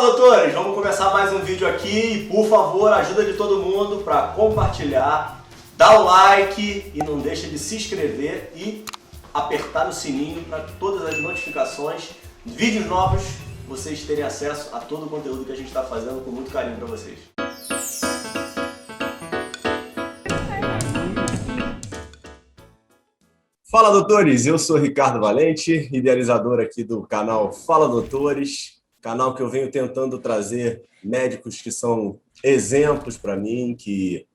doutores, vamos começar mais um vídeo aqui e, por favor, ajuda de todo mundo para compartilhar, dar o like e não deixa de se inscrever e apertar no sininho para todas as notificações, vídeos novos, vocês terem acesso a todo o conteúdo que a gente está fazendo com muito carinho para vocês. Fala, doutores! Eu sou Ricardo Valente, idealizador aqui do canal Fala Doutores, canal que eu venho tentando trazer médicos que são exemplos para mim, que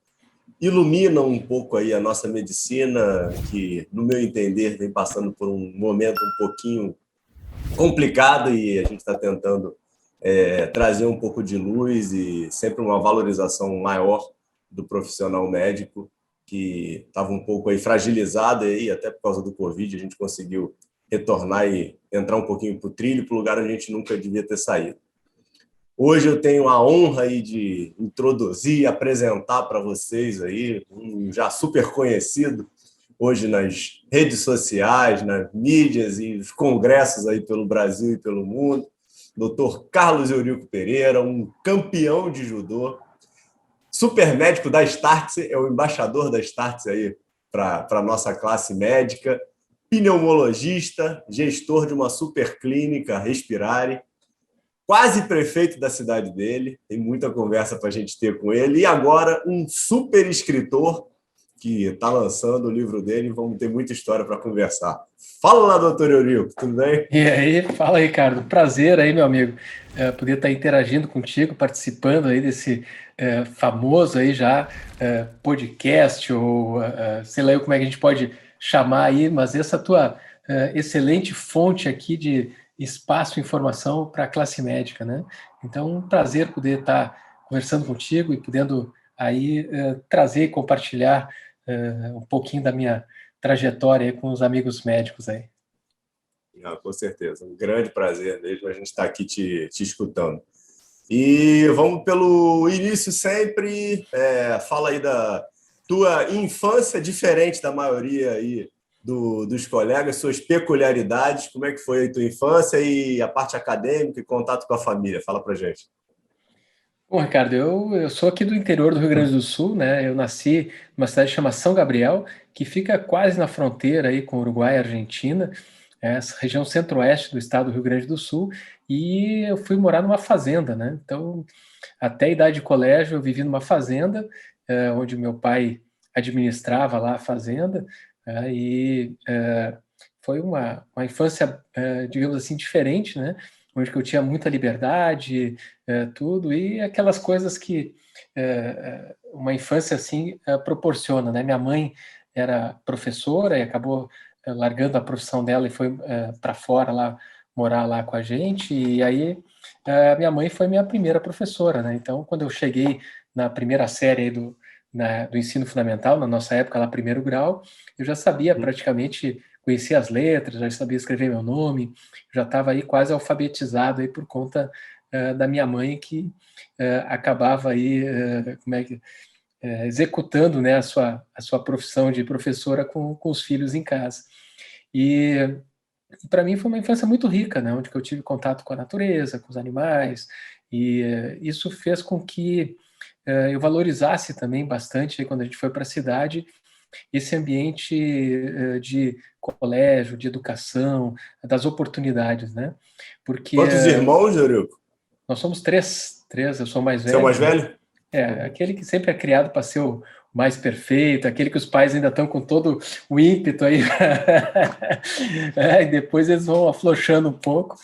iluminam um pouco aí a nossa medicina, que, no meu entender, vem passando por um momento um pouquinho complicado e a gente está tentando trazer um pouco de luz e sempre uma valorização maior do profissional médico, que estava um pouco aí fragilizado aí, até por causa do Covid, a gente conseguiu retornar e entrar um pouquinho para o trilho, para o lugar onde a gente nunca devia ter saído. Hoje eu tenho a honra aí de introduzir e apresentar para vocês aí um já super conhecido hoje nas redes sociais, nas mídias e os congressos aí pelo Brasil e pelo mundo, Dr. Carlos Eurico Pereira, um campeão de judô, super médico da Startse, é o embaixador da Startse aí para a nossa classe médica, pneumologista, gestor de uma super clínica Respirare, quase prefeito da cidade dele, tem muita conversa para a gente ter com ele, e agora um super escritor que está lançando o livro dele, vamos ter muita história para conversar. Fala lá, doutor Eurico, tudo bem? E aí, fala, Ricardo, prazer aí, meu amigo, poder estar interagindo contigo, participando aí desse famoso aí já podcast, ou sei lá como é que a gente pode chamar aí, mas essa tua excelente fonte aqui de espaço e informação para a classe médica, né? Então, um prazer poder estar conversando contigo e podendo aí trazer e compartilhar um pouquinho da minha trajetória aí com os amigos médicos aí. Com certeza, um grande prazer mesmo a gente estar aqui te escutando. E vamos pelo início sempre, fala aí da tua infância, diferente da maioria aí dos colegas, suas peculiaridades, como é que foi a tua infância e a parte acadêmica e contato com a família, fala pra gente. Bom, Ricardo, eu sou aqui do interior do Rio Grande do Sul, né? Eu nasci numa cidade chamada São Gabriel, que fica quase na fronteira aí com Uruguai e Argentina, essa região centro-oeste do estado do Rio Grande do Sul, e eu fui morar numa fazenda, né? Então, até a idade de colégio, eu vivi numa fazenda, onde meu pai administrava lá a fazenda, foi uma infância, digamos assim, diferente, né? Onde eu tinha muita liberdade, tudo, e aquelas coisas que uma infância assim proporciona, né? Minha mãe era professora e acabou largando a profissão dela e foi para fora lá, morar lá com a gente, e aí minha mãe foi minha primeira professora, né? Então, quando eu cheguei na primeira série aí do ensino fundamental, na nossa época lá, primeiro grau, eu já sabia praticamente, conhecia as letras, já sabia escrever meu nome, já estava aí quase alfabetizado aí por conta da minha mãe, que acabava aí executando, né, a sua profissão de professora com os filhos em casa. E para mim foi uma infância muito rica, né, onde eu tive contato com a natureza, com os animais, e isso fez com que eu valorizasse também bastante aí, quando a gente foi para a cidade, esse ambiente de colégio, de educação, das oportunidades, né? Porque Quantos irmãos, Eurico? nós somos três, eu sou o mais Você é o velho, mais né? velho? Aquele que sempre é criado para ser o mais perfeito, aquele que os pais ainda estão com todo o ímpeto aí, e depois eles vão afrouxando um pouco.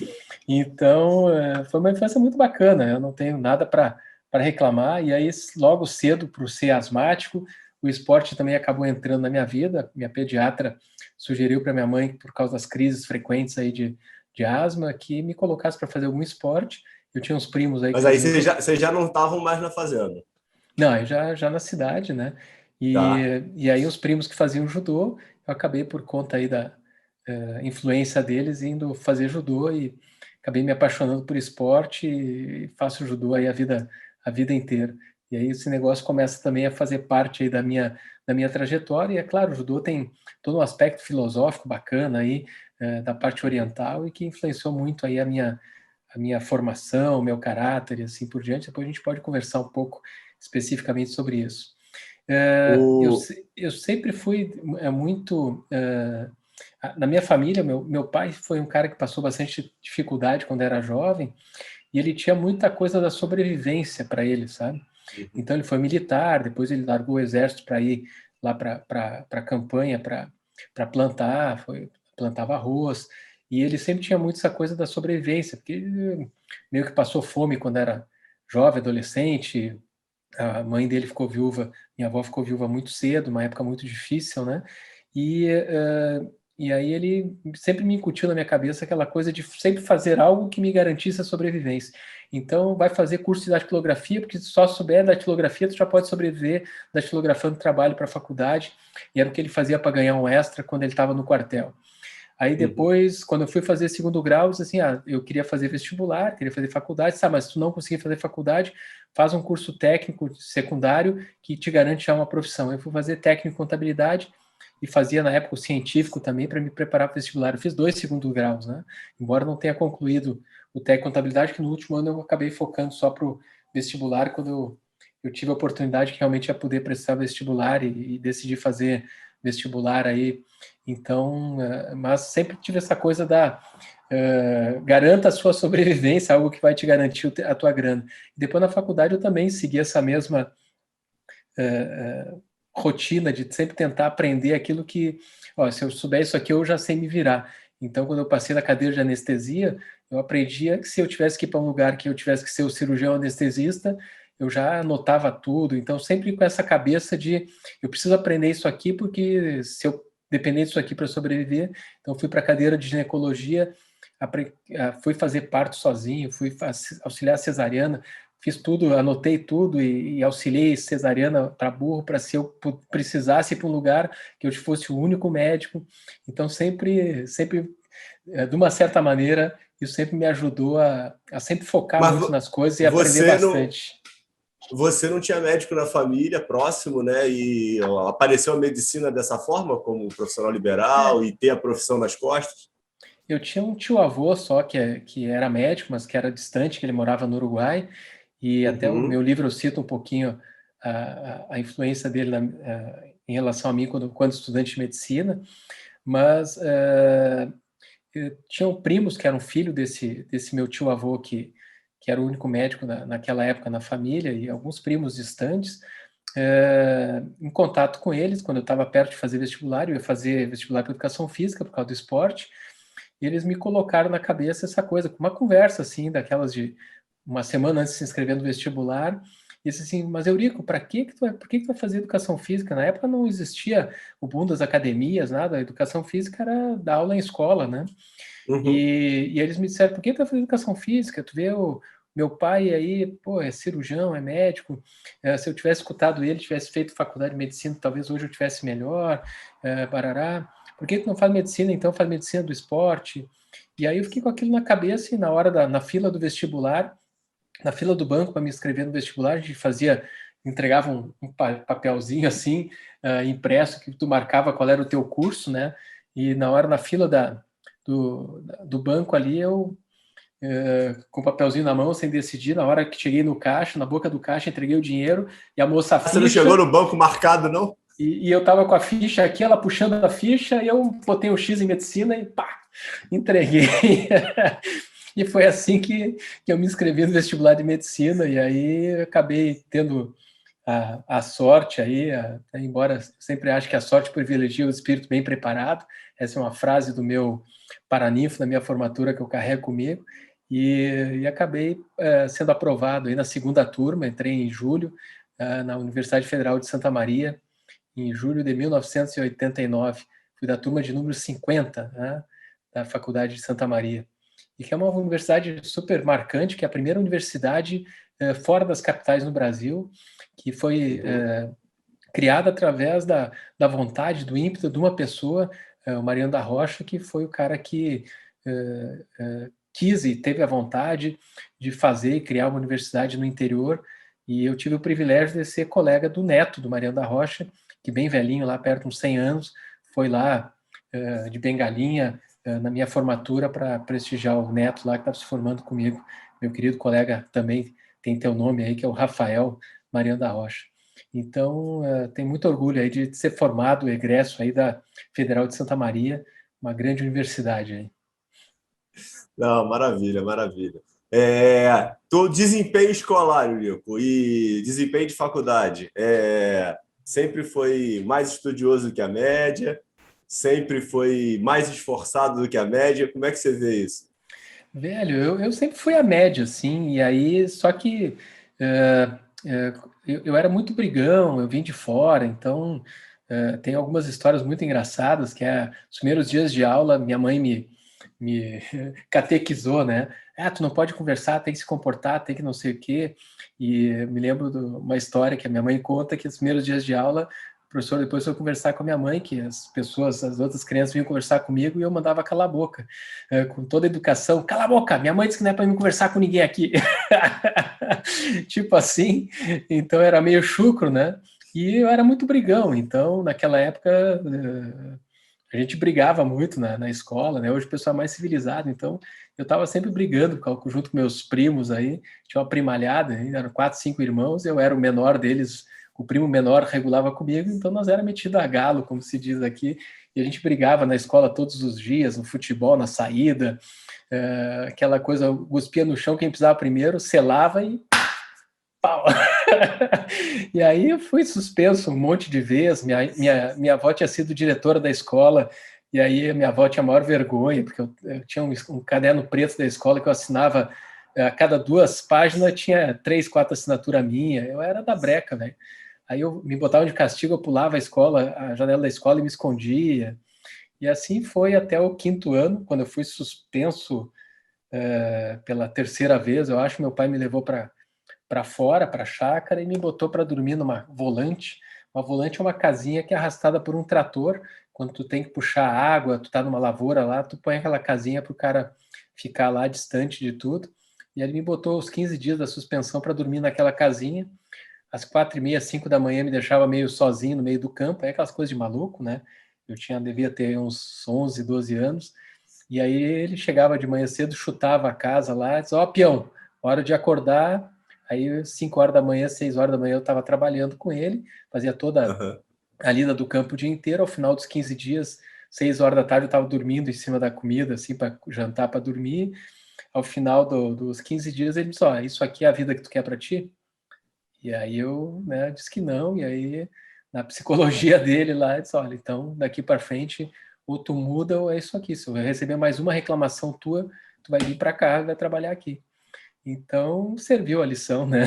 Então, foi uma infância muito bacana, eu não tenho nada para reclamar, e aí logo cedo, por ser asmático, o esporte também acabou entrando na minha vida. Minha pediatra sugeriu para minha mãe, por causa das crises frequentes aí de asma, que me colocasse para fazer algum esporte. Eu tinha uns primos aí que Mas aí faziam... vocês já não estavam mais na fazenda. Não, eu já na cidade, né? Tá. E aí os primos que faziam judô, eu acabei por conta aí da influência deles indo fazer judô e acabei me apaixonando por esporte e faço judô aí a vida inteira. E aí esse negócio começa também a fazer parte aí da minha trajetória. E é claro, o judô tem todo um aspecto filosófico bacana aí, da parte oriental, e que influenciou muito aí a minha formação, o meu caráter e assim por diante. Depois a gente pode conversar um pouco especificamente sobre isso. Eu sempre fui muito... na minha família, meu pai foi um cara que passou bastante dificuldade quando era jovem, e ele tinha muita coisa da sobrevivência para ele, sabe? Então ele foi militar, depois ele largou o exército para ir lá para a campanha, para plantar, plantava arroz, e ele sempre tinha muito essa coisa da sobrevivência, porque ele meio que passou fome quando era jovem, adolescente. A mãe dele ficou viúva, minha avó ficou viúva muito cedo, uma época muito difícil, né? E aí ele sempre me incutiu na minha cabeça aquela coisa de sempre fazer algo que me garantisse a sobrevivência. Então, vai fazer curso de datilografia, porque se só souber datilografia, tu já pode sobreviver datilografando trabalho para a faculdade, e era o que ele fazia para ganhar um extra quando ele estava no quartel. Aí depois, quando eu fui fazer segundo grau, assim, eu queria fazer vestibular, queria fazer faculdade, mas se tu não conseguir fazer faculdade, faz um curso técnico secundário que te garante já uma profissão. Eu fui fazer técnico em contabilidade e fazia, na época, o científico também para me preparar para o vestibular. Eu fiz 2 segundos graus, né? Embora não tenha concluído o técnico em contabilidade, que no último ano eu acabei focando só para o vestibular, quando eu tive a oportunidade que realmente ia poder prestar vestibular e decidi fazer vestibular aí. Então, mas sempre tive essa coisa da garanta a sua sobrevivência, algo que vai te garantir a tua grana. E depois na faculdade eu também segui essa mesma rotina de sempre tentar aprender aquilo que, se eu souber isso aqui eu já sei me virar. Então, quando eu passei na cadeira de anestesia, eu aprendia que se eu tivesse que ir para um lugar que eu tivesse que ser o cirurgião anestesista, eu já anotava tudo. Então, sempre com essa cabeça de eu preciso aprender isso aqui, porque se eu depender disso aqui para sobreviver, então fui para a cadeira de ginecologia, fui fazer parto sozinho, fui auxiliar cesariana, fiz tudo, anotei tudo e auxiliei cesariana para burro, para se eu precisasse ir para um lugar que eu fosse o único médico. Então, sempre de uma certa maneira, isso sempre me ajudou a sempre focar muito nas coisas e aprender bastante. Você não tinha médico na família próximo, né? E apareceu a medicina dessa forma, como profissional liberal, e ter a profissão nas costas? Eu tinha um tio-avô só que era médico, mas que era distante, que ele morava no Uruguai, e até o meu livro eu cito um pouquinho a influência dele em relação a mim quando estudante de medicina, mas tinham primos que eram filho desse meu tio-avô que era o único médico naquela época na família, e alguns primos distantes, em contato com eles, quando eu estava perto de fazer vestibular, eu ia fazer vestibular para educação física por causa do esporte, e eles me colocaram na cabeça essa coisa, uma conversa assim, daquelas de uma semana antes de se inscrever no vestibular, e disse assim, mas Eurico, por que tu vai fazer educação física? Na época não existia o boom das academias, nada, a educação física era dar aula em escola, né? E eles me disseram, por que tu vai fazer educação física? Tu vê o meu pai aí, pô, é cirurgião, é médico, se eu tivesse escutado ele, tivesse feito faculdade de medicina, talvez hoje eu tivesse melhor, barará. Por que tu não faz medicina, então faz medicina do esporte? E aí eu fiquei com aquilo na cabeça e na fila do vestibular, na fila do banco para me inscrever no vestibular, a gente entregava um papelzinho assim, impresso, que tu marcava qual era o teu curso, né? E na fila do banco ali, eu com o papelzinho na mão, sem decidir, na hora que cheguei no caixa, na boca do caixa, entreguei o dinheiro, e a moça Você não chegou no banco marcado, não? E eu tava com a ficha aqui, ela puxando a ficha, e eu botei o X em medicina e pá, entreguei. E foi assim que eu me inscrevi no vestibular de medicina, e aí acabei tendo a sorte aí, embora sempre acho que a sorte privilegia o espírito bem preparado, essa é uma frase do meu paraninfo, da minha formatura, que eu carrego comigo, e acabei sendo aprovado aí na segunda turma, entrei em julho, na Universidade Federal de Santa Maria, em julho de 1989, fui da turma de número 50, né, da Faculdade de Santa Maria, e que é uma universidade super marcante, que é a primeira universidade fora das capitais no Brasil, que foi criada através da vontade, do ímpeto de uma pessoa, o Mariano da Rocha, que foi o cara que quis e teve a vontade de fazer e criar uma universidade no interior, e eu tive o privilégio de ser colega do neto do Mariano da Rocha, que bem velhinho, lá perto de uns 100 anos, foi lá de bengalinha na minha formatura para prestigiar o neto lá que estava se formando comigo, meu querido colega também tem teu nome aí, que é o Rafael Mariano da Rocha. Então, tenho muito orgulho aí de ser formado, egresso aí da Federal de Santa Maria, uma grande universidade aí. Não, maravilha, maravilha. Desempenho escolar, Eurico, e desempenho de faculdade. Sempre foi mais estudioso do que a média? Sempre foi mais esforçado do que a média? Como é que você vê isso? Velho, eu sempre fui a média, assim, e aí, só que eu era muito brigão, eu vim de fora, então tem algumas histórias muito engraçadas, que é, os primeiros dias de aula, minha mãe me catequizou, né? Ah, tu não pode conversar, tem que se comportar, tem que não sei o quê. E me lembro de uma história que a minha mãe conta, que os primeiros dias de aula, o professor depois foi conversar com a minha mãe, que as pessoas, as outras crianças vinham conversar comigo e eu mandava calar a boca, com toda a educação. Cala a boca, minha mãe disse que não é para mim conversar com ninguém aqui. Tipo assim, então era meio chucro, né? E eu era muito brigão, então naquela época a gente brigava muito na escola, né? Hoje o pessoal é mais civilizado, então eu estava sempre brigando junto com meus primos aí, tinha uma primalhada, eram 4, 5 irmãos, eu era o menor deles, o primo menor regulava comigo, então nós era metido a galo, como se diz aqui, e a gente brigava na escola todos os dias, no futebol, na saída, aquela coisa, cuspia no chão, quem pisava primeiro, selava e pau. E aí eu fui suspenso um monte de vezes. Minha avó tinha sido diretora da escola, e aí minha avó tinha a maior vergonha, porque eu tinha um caderno preto da escola que eu assinava, a cada 2 páginas tinha 3, 4 assinaturas minha. Eu era da breca, velho. Aí eu me botava de castigo, eu pulava a escola, a janela da escola e me escondia. E assim foi até o 5º ano, quando eu fui suspenso pela 3ª vez. Eu acho que meu pai me levou para fora, para a chácara, e me botou para dormir numa volante. Uma volante é uma casinha que é arrastada por um trator. Quando tu tem que puxar água, tu tá numa lavoura lá, tu põe aquela casinha para o cara ficar lá distante de tudo. E ele me botou os 15 dias da suspensão para dormir naquela casinha. Às 4h30, 5 da manhã, me deixava meio sozinho no meio do campo. É aquelas coisas de maluco, né? Devia ter uns 11, 12 anos. E aí ele chegava de manhã cedo, chutava a casa lá, dizia, ó, peão, hora de acordar. Aí 5 horas da manhã, 6 horas da manhã eu estava trabalhando com ele, fazia toda Uhum. a lida do campo o dia inteiro. Ao final dos 15 dias, 6 horas da tarde, eu estava dormindo em cima da comida, assim, para jantar, para dormir. Ao final dos 15 dias, ele disse, ó, isso aqui é a vida que tu quer para ti? E aí eu, né, disse que não, e aí na psicologia dele lá, ele disse, olha, então daqui para frente ou tu muda ou é isso aqui. Se eu receber mais uma reclamação tua, tu vai vir para cá e vai trabalhar aqui. Então serviu a lição, né?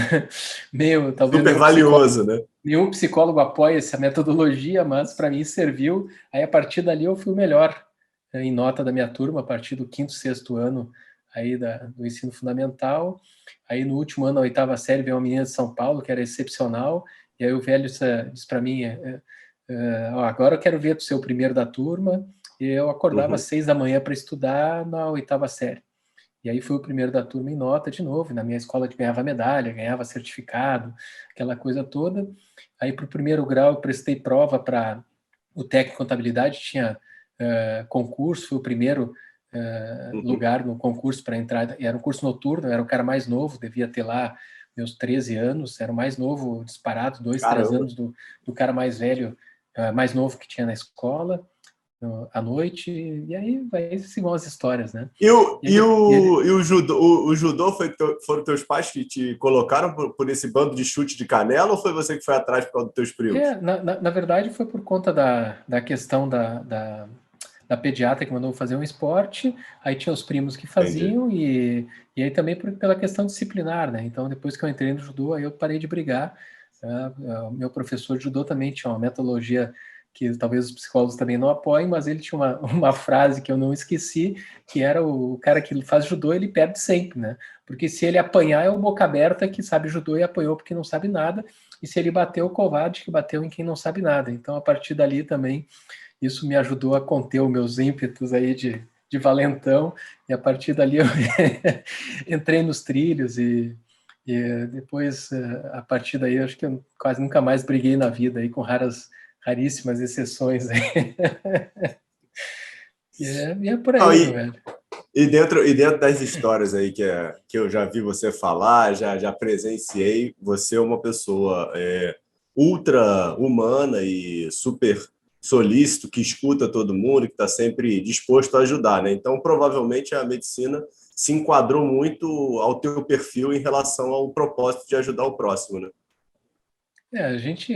Talvez Super valioso, né? nenhum psicólogo apoia essa metodologia, mas para mim serviu. Aí a partir dali eu fui o melhor em nota da minha turma, a partir do 5º, 6º ano aí do ensino fundamental. Aí no último ano, na 8ª série, veio uma menina de São Paulo que era excepcional, e aí o velho disse para mim, ó, agora eu quero ver tu ser o primeiro da turma. E eu acordava às 6 da manhã para estudar na 8ª série. E aí fui o primeiro da turma em nota de novo. Na minha escola eu ganhava medalha, ganhava certificado, aquela coisa toda. Aí para o 1º grau eu prestei prova para o técnico em contabilidade, tinha concurso, fui o primeiro Uhum. lugar no concurso para entrar. Era um curso noturno, eu era o cara mais novo, devia ter lá meus 13 anos, era o mais novo disparado, 2, 3 Caramba. anos do cara mais velho, mais novo que tinha na escola, à noite, e aí se vão as histórias, né? E o, E e ele, ele o, e o judô, o judô foram teus pais que te colocaram por esse bando de chute de canela ou foi você que foi atrás por causa dos teus primos? na verdade, foi por conta da questão da pediatra que mandou fazer um esporte, aí tinha os primos que Entendi. faziam, e aí também pela questão disciplinar, né? Então, depois que eu entrei no judô, aí eu parei de brigar. Meu professor de judô também tinha uma metodologia que talvez os psicólogos também não apoiem, mas ele tinha uma frase que eu não esqueci, que era o cara que faz judô, ele perde sempre, né? Porque se ele apanhar, é o boca aberta que sabe judô e apanhou porque não sabe nada, e se ele bateu, o covarde que bateu em quem não sabe nada. Então, a partir dali também, isso me ajudou a conter os meus ímpetos aí de valentão, e a partir dali eu entrei nos trilhos e depois, a partir daí, acho que eu quase nunca mais briguei na vida, aí com raríssimas exceções. Aí. E é por Não, aí, meu velho. e dentro das histórias aí que eu já vi você falar, já presenciei, você é uma pessoa ultra humana e super solícito, que escuta todo mundo, que está sempre disposto a ajudar, né? Então, provavelmente a medicina se enquadrou muito ao teu perfil em relação ao propósito de ajudar o próximo, né? A gente.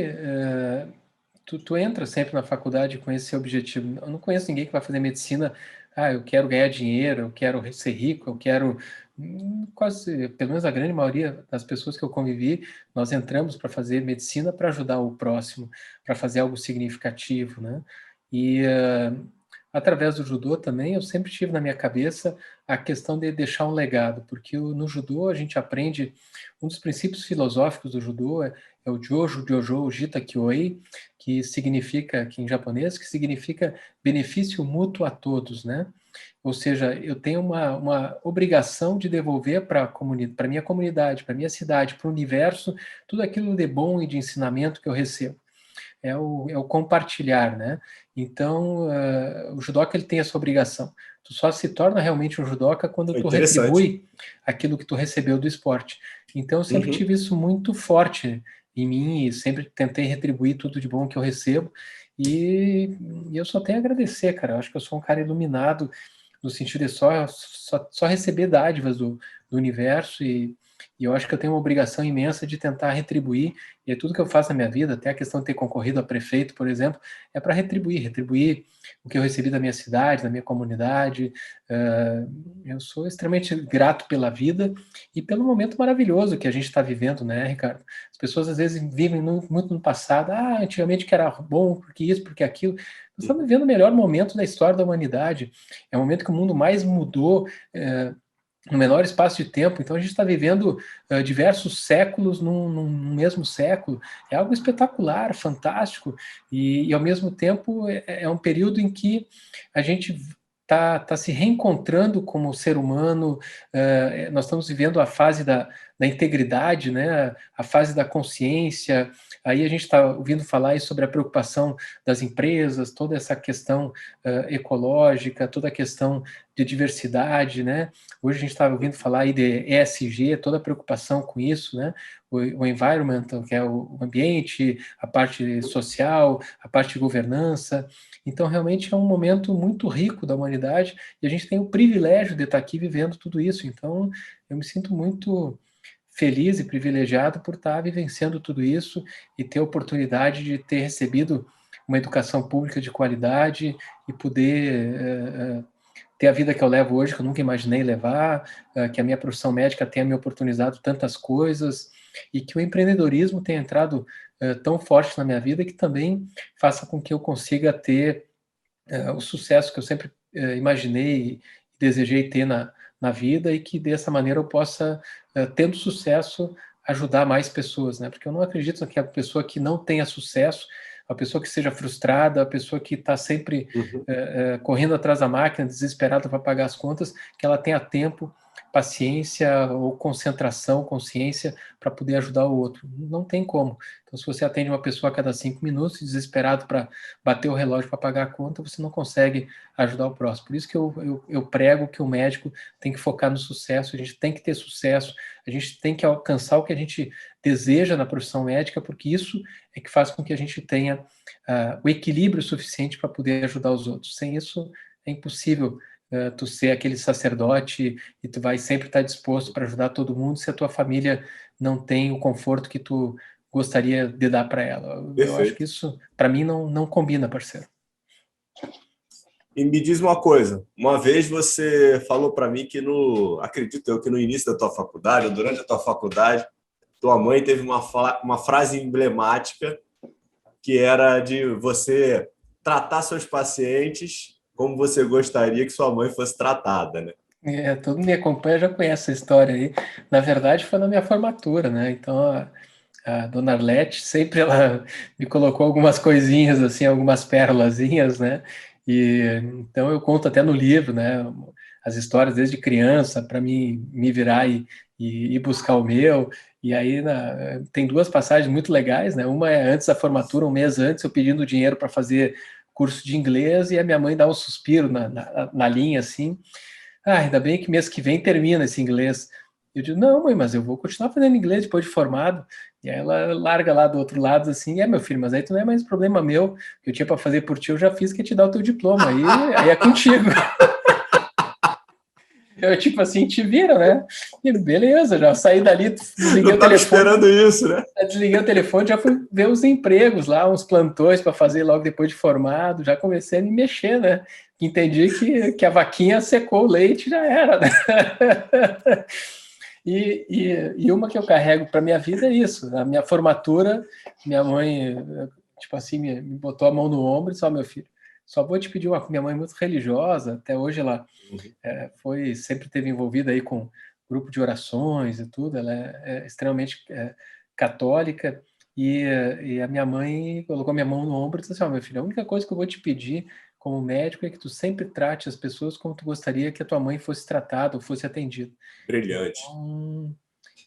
Tu entra sempre na faculdade com esse objetivo. Eu não conheço ninguém que vai fazer medicina. Ah, eu quero ganhar dinheiro, eu quero ser rico, eu quero. Quase, pelo menos a grande maioria das pessoas que eu convivi, nós entramos para fazer medicina para ajudar o próximo, para fazer algo significativo, né? E através do judô também, eu sempre tive na minha cabeça a questão de deixar um legado, porque no judô a gente aprende um dos princípios filosóficos do judô é o Jojo Jojo Jita Kyoi, que significa, que em japonês, que significa benefício mútuo a todos, né? Ou seja, eu tenho uma obrigação de devolver para a minha comunidade, para a minha cidade, para o universo, tudo aquilo de bom e de ensinamento que eu recebo. É o compartilhar, né? Então, o judoca ele tem essa obrigação. Tu só se torna realmente um judoca quando Foi tu interessante. retribui aquilo que tu recebeu do esporte. Então, eu sempre Uhum. tive isso muito forte em mim e sempre tentei retribuir tudo de bom que eu recebo. E, e eu só tenho a agradecer, cara. Eu acho que eu sou um cara iluminado no sentido de só receber dádivas do universo e eu acho que eu tenho uma obrigação imensa de tentar retribuir, e é tudo que eu faço na minha vida, até a questão de ter concorrido a prefeito, por exemplo, é para retribuir o que eu recebi da minha cidade, da minha comunidade. Eu sou extremamente grato pela vida e pelo momento maravilhoso que a gente está vivendo, né, Ricardo? As pessoas às vezes vivem muito no passado, antigamente que era bom, porque isso, porque aquilo. Nós estamos vivendo o melhor momento da história da humanidade. É o momento que o mundo mais mudou no menor espaço de tempo. Então a gente está vivendo diversos séculos num mesmo século. É algo espetacular, fantástico, e ao mesmo tempo é um período em que a gente tá se reencontrando como ser humano. Nós estamos vivendo a fase da integridade, né? A fase da consciência. Aí a gente está ouvindo falar sobre a preocupação das empresas, toda essa questão ecológica, toda a questão de diversidade, né? Hoje a gente está ouvindo falar aí de ESG, toda a preocupação com isso, né? O environment, que é o ambiente, a parte social, a parte de governança. Então, realmente é um momento muito rico da humanidade e a gente tem o privilégio de estar aqui vivendo tudo isso. Então, eu me sinto muito feliz e privilegiado por estar vivenciando tudo isso e ter a oportunidade de ter recebido uma educação pública de qualidade e poder ter a vida que eu levo hoje, que eu nunca imaginei levar, que a minha profissão médica tenha me oportunizado tantas coisas, e que o empreendedorismo tenha entrado tão forte na minha vida que também faça com que eu consiga ter o sucesso que eu sempre imaginei e desejei ter na vida, e que dessa maneira eu possa, tendo sucesso, ajudar mais pessoas, né? Porque eu não acredito que a pessoa que não tenha sucesso, a pessoa que seja frustrada, a pessoa que está sempre Uhum. correndo atrás da máquina, desesperada para pagar as contas, que ela tenha tempo, paciência ou concentração, consciência para poder ajudar o outro. Não tem como. Então, se você atende uma pessoa a cada 5 minutos, desesperado para bater o relógio para pagar a conta, você não consegue ajudar o próximo. Por isso que eu prego que o médico tem que focar no sucesso, a gente tem que ter sucesso, a gente tem que alcançar o que a gente deseja na profissão médica, porque isso é que faz com que a gente tenha o equilíbrio suficiente para poder ajudar os outros. Sem isso, é impossível tu ser aquele sacerdote e tu vai sempre estar disposto para ajudar todo mundo se a tua família não tem o conforto que tu gostaria de dar para ela. Eu acho que Perfeito. isso, para mim, não combina, parceiro. E me diz uma coisa, uma vez você falou para mim que acredito eu que no início da tua faculdade, ou durante a tua faculdade, tua mãe teve uma frase emblemática que era de você tratar seus pacientes como você gostaria que sua mãe fosse tratada, né? Todo mundo me acompanha já conhece essa história aí. Na verdade, foi na minha formatura, né? Então, a dona Arlete sempre ela me colocou algumas coisinhas, assim, algumas pérolazinhas, né? E então eu conto até no livro, né? As histórias desde criança para me virar e ir buscar o meu. E aí tem duas passagens muito legais, né? Uma é antes da formatura, um mês antes, eu pedindo dinheiro para fazer curso de inglês, e a minha mãe dá um suspiro na linha, assim, ainda bem que mês que vem termina esse inglês. Eu digo, não, mãe, mas eu vou continuar fazendo inglês depois de formado. E aí ela larga lá do outro lado, assim, meu filho, mas aí tu não é mais problema meu, que eu tinha para fazer por ti, eu já fiz, que é te dar o teu diploma, aí é contigo. Eu, tipo assim, te vira, né? E beleza, já saí dali, desliguei Não o estava telefone. esperando isso, né? Desliguei o telefone, já fui ver os empregos lá, uns plantões para fazer logo depois de formado, já comecei a me mexer, né? Entendi que a vaquinha secou o leite, já era, né? E uma que eu carrego para minha vida é isso. A minha formatura, minha mãe, tipo assim, me botou a mão no ombro e disse, meu filho, só vou te pedir uma... Minha mãe é muito religiosa, até hoje ela sempre esteve envolvida aí com grupo de orações e tudo, ela é extremamente católica, e a minha mãe colocou minha mão no ombro e disse assim, meu filho, a única coisa que eu vou te pedir como médico é que tu sempre trate as pessoas como tu gostaria que a tua mãe fosse tratada ou fosse atendida. Brilhante. Então,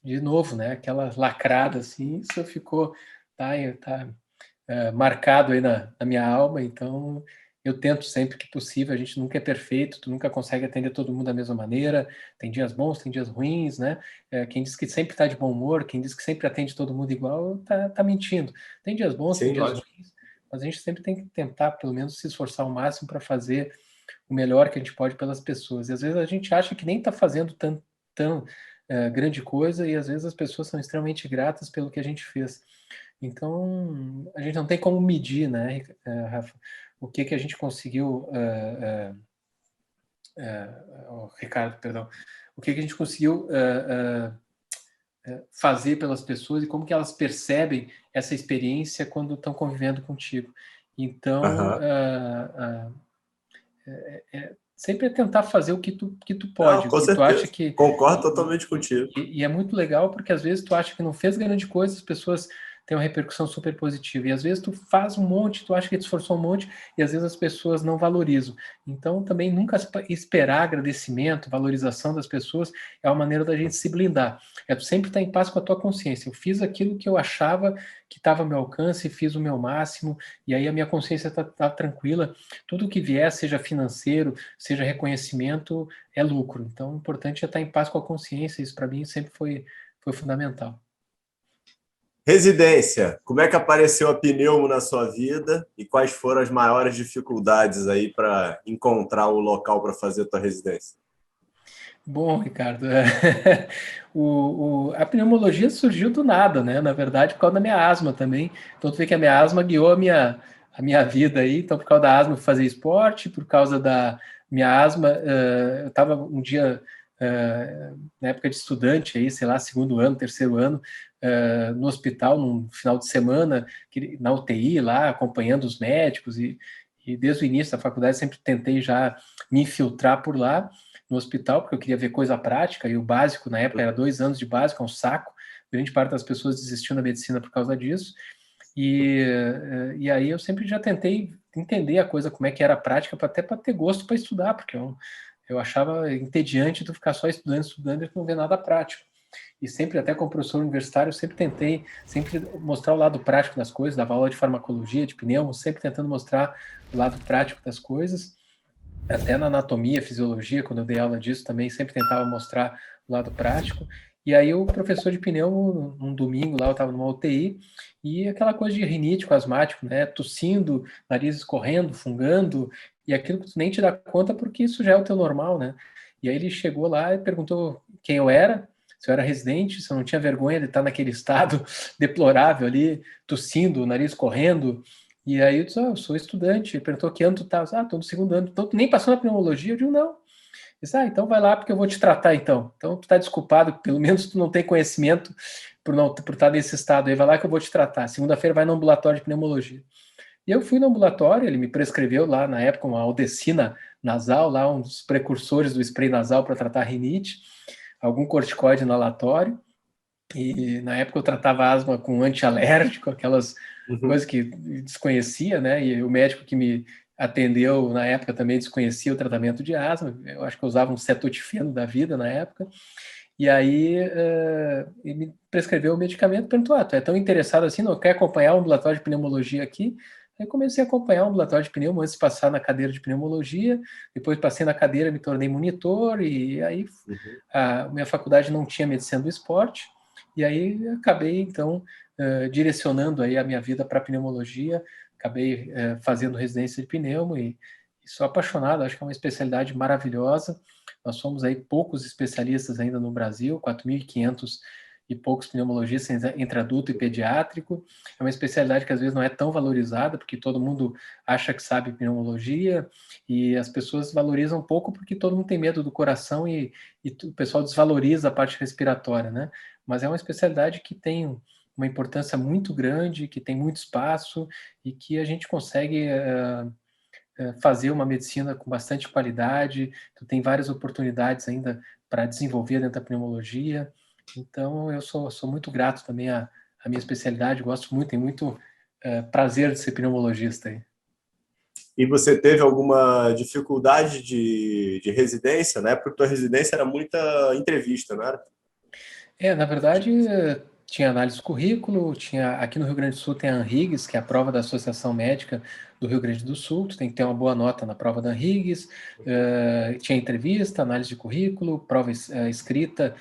de novo, né, aquela lacrada assim, isso ficou, tá marcado aí na minha alma, então eu tento sempre que possível, a gente nunca é perfeito, tu nunca consegue atender todo mundo da mesma maneira, tem dias bons, tem dias ruins, né? Quem diz que sempre está de bom humor, quem diz que sempre atende todo mundo igual, tá mentindo. Tem dias bons, tem Sim, dias lógico. ruins, mas a gente sempre tem que tentar, pelo menos, se esforçar ao máximo para fazer o melhor que a gente pode pelas pessoas. E às vezes a gente acha que nem está fazendo tão grande coisa, e às vezes as pessoas são extremamente gratas pelo que a gente fez. Então, a gente não tem como medir, né, Rafa, o que a gente conseguiu, Ricardo, perdão, o que a gente conseguiu fazer pelas pessoas e como que elas percebem essa experiência quando estão convivendo contigo. Então, sempre é tentar fazer o que tu Não, pode, o com que tu acha certeza. que... Concordo totalmente contigo. E é muito legal porque às vezes tu acha que não fez grande coisa, as pessoas têm uma repercussão super positiva. E às vezes tu faz um monte, tu acha que te esforçou um monte, e às vezes as pessoas não valorizam. Então também nunca esperar agradecimento, valorização das pessoas é uma maneira da gente se blindar. É tu sempre estar em paz com a tua consciência. Eu fiz aquilo que eu achava que estava ao meu alcance, fiz o meu máximo, e aí a minha consciência tá tranquila. Tudo que vier, seja financeiro, seja reconhecimento, é lucro. Então, o importante é estar em paz com a consciência. Isso, para mim, sempre foi fundamental. Residência. Como é que apareceu a pneumo na sua vida e quais foram as maiores dificuldades aí para encontrar um local para fazer a tua residência? Bom, Ricardo, a pneumologia surgiu do nada, né? Na verdade, por causa da minha asma também. Então, tu vê que a minha asma guiou a minha vida aí. Então, por causa da asma, eu fazia esporte, por causa da minha asma, eu estava um dia, na época de estudante, aí, sei lá, segundo ano, terceiro ano, no hospital, num final de semana, na UTI lá, acompanhando os médicos, e desde o início da faculdade sempre tentei já me infiltrar por lá no hospital, porque eu queria ver coisa prática, e o básico, na época, era 2 anos de básico, é um saco. Grande parte das pessoas desistiu da medicina por causa disso. E aí eu sempre já tentei entender a coisa, como é que era a prática, até para ter gosto para estudar, porque eu achava entediante tu ficar só estudando e tu não ver nada prático. E sempre, até como professor universitário, eu sempre tentei sempre mostrar o lado prático das coisas, dava aula de farmacologia, de pneumo, sempre tentando mostrar o lado prático das coisas. Até na anatomia, fisiologia, quando eu dei aula disso, também sempre tentava mostrar o lado prático. E aí o professor de pneumo, num domingo lá, eu estava numa UTI, e aquela coisa de rinite asmático, né? Tossindo, nariz escorrendo, fungando, e aquilo que tu nem te dá conta porque isso já é o teu normal, né? E aí ele chegou lá e perguntou quem eu era, se eu era residente, se eu não tinha vergonha de estar naquele estado deplorável ali, tossindo, nariz correndo. E aí eu disse, eu sou estudante. Ele perguntou que ano tu tá? Tô no segundo ano. Então tu nem passou na pneumologia? Eu digo, não. Ele disse, então vai lá porque eu vou te tratar então. Então tu tá desculpado, pelo menos tu não tem conhecimento por estar nesse estado aí, vai lá que eu vou te tratar. Segunda-feira vai no ambulatório de pneumologia. E eu fui no ambulatório, ele me prescreveu lá na época uma Aldecina nasal, lá um dos precursores do spray nasal para tratar rinite, algum corticoide inalatório. E na época eu tratava asma com antialérgico, aquelas coisas que desconhecia, né? E o médico que me atendeu na época também desconhecia o tratamento de asma. Eu acho que eu usava um cetotifeno da vida na época. E aí ele me prescreveu o medicamento, perguntou, tu é tão interessado assim, não quer acompanhar o ambulatório de pneumologia aqui? Aí comecei a acompanhar o ambulatório de pneumo antes de passar na cadeira de pneumologia, depois passei na cadeira, me tornei monitor, e aí a minha faculdade não tinha medicina do esporte, e aí acabei, então, direcionando aí a minha vida para pneumologia, acabei fazendo residência de pneumo e sou apaixonado, acho que é uma especialidade maravilhosa. Nós somos aí poucos especialistas ainda no Brasil, 4.500 e poucos pneumologistas entre adulto e pediátrico. É uma especialidade que às vezes não é tão valorizada, porque todo mundo acha que sabe pneumologia, e as pessoas valorizam pouco porque todo mundo tem medo do coração e o pessoal desvaloriza a parte respiratória, né? Mas é uma especialidade que tem uma importância muito grande, que tem muito espaço e que a gente consegue fazer uma medicina com bastante qualidade. Tu tem várias oportunidades ainda para desenvolver dentro da pneumologia. Então, eu sou muito grato também à minha especialidade, gosto muito, tenho muito prazer de ser pneumologista aí. E você teve alguma dificuldade de residência, né? Porque tua residência era muita entrevista, não era? Na verdade, tinha análise de currículo, aqui no Rio Grande do Sul tem a ANRIGS, que é a prova da Associação Médica do Rio Grande do Sul, tu tem que ter uma boa nota na prova da ANRIGS, tinha entrevista, análise de currículo, prova escrita,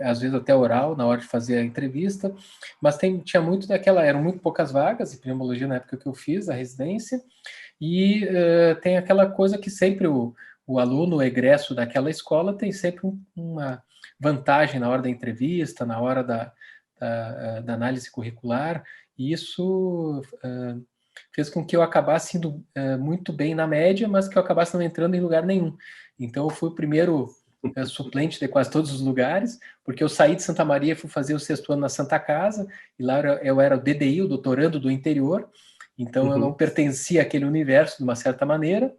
às vezes até oral, na hora de fazer a entrevista, mas tinha muito eram muito poucas vagas em pneumologia na época que eu fiz a residência, e tem aquela coisa que sempre o aluno, o egresso daquela escola, tem sempre uma vantagem na hora da entrevista, na hora da análise curricular, e isso fez com que eu acabasse indo muito bem na média, mas que eu acabasse não entrando em lugar nenhum. Então, eu fui o primeiro suplente de quase todos os lugares, porque eu saí de Santa Maria, fui fazer o 6º ano na Santa Casa, e lá eu era o DDI, o doutorando do interior, então eu não pertencia àquele universo de uma certa maneira,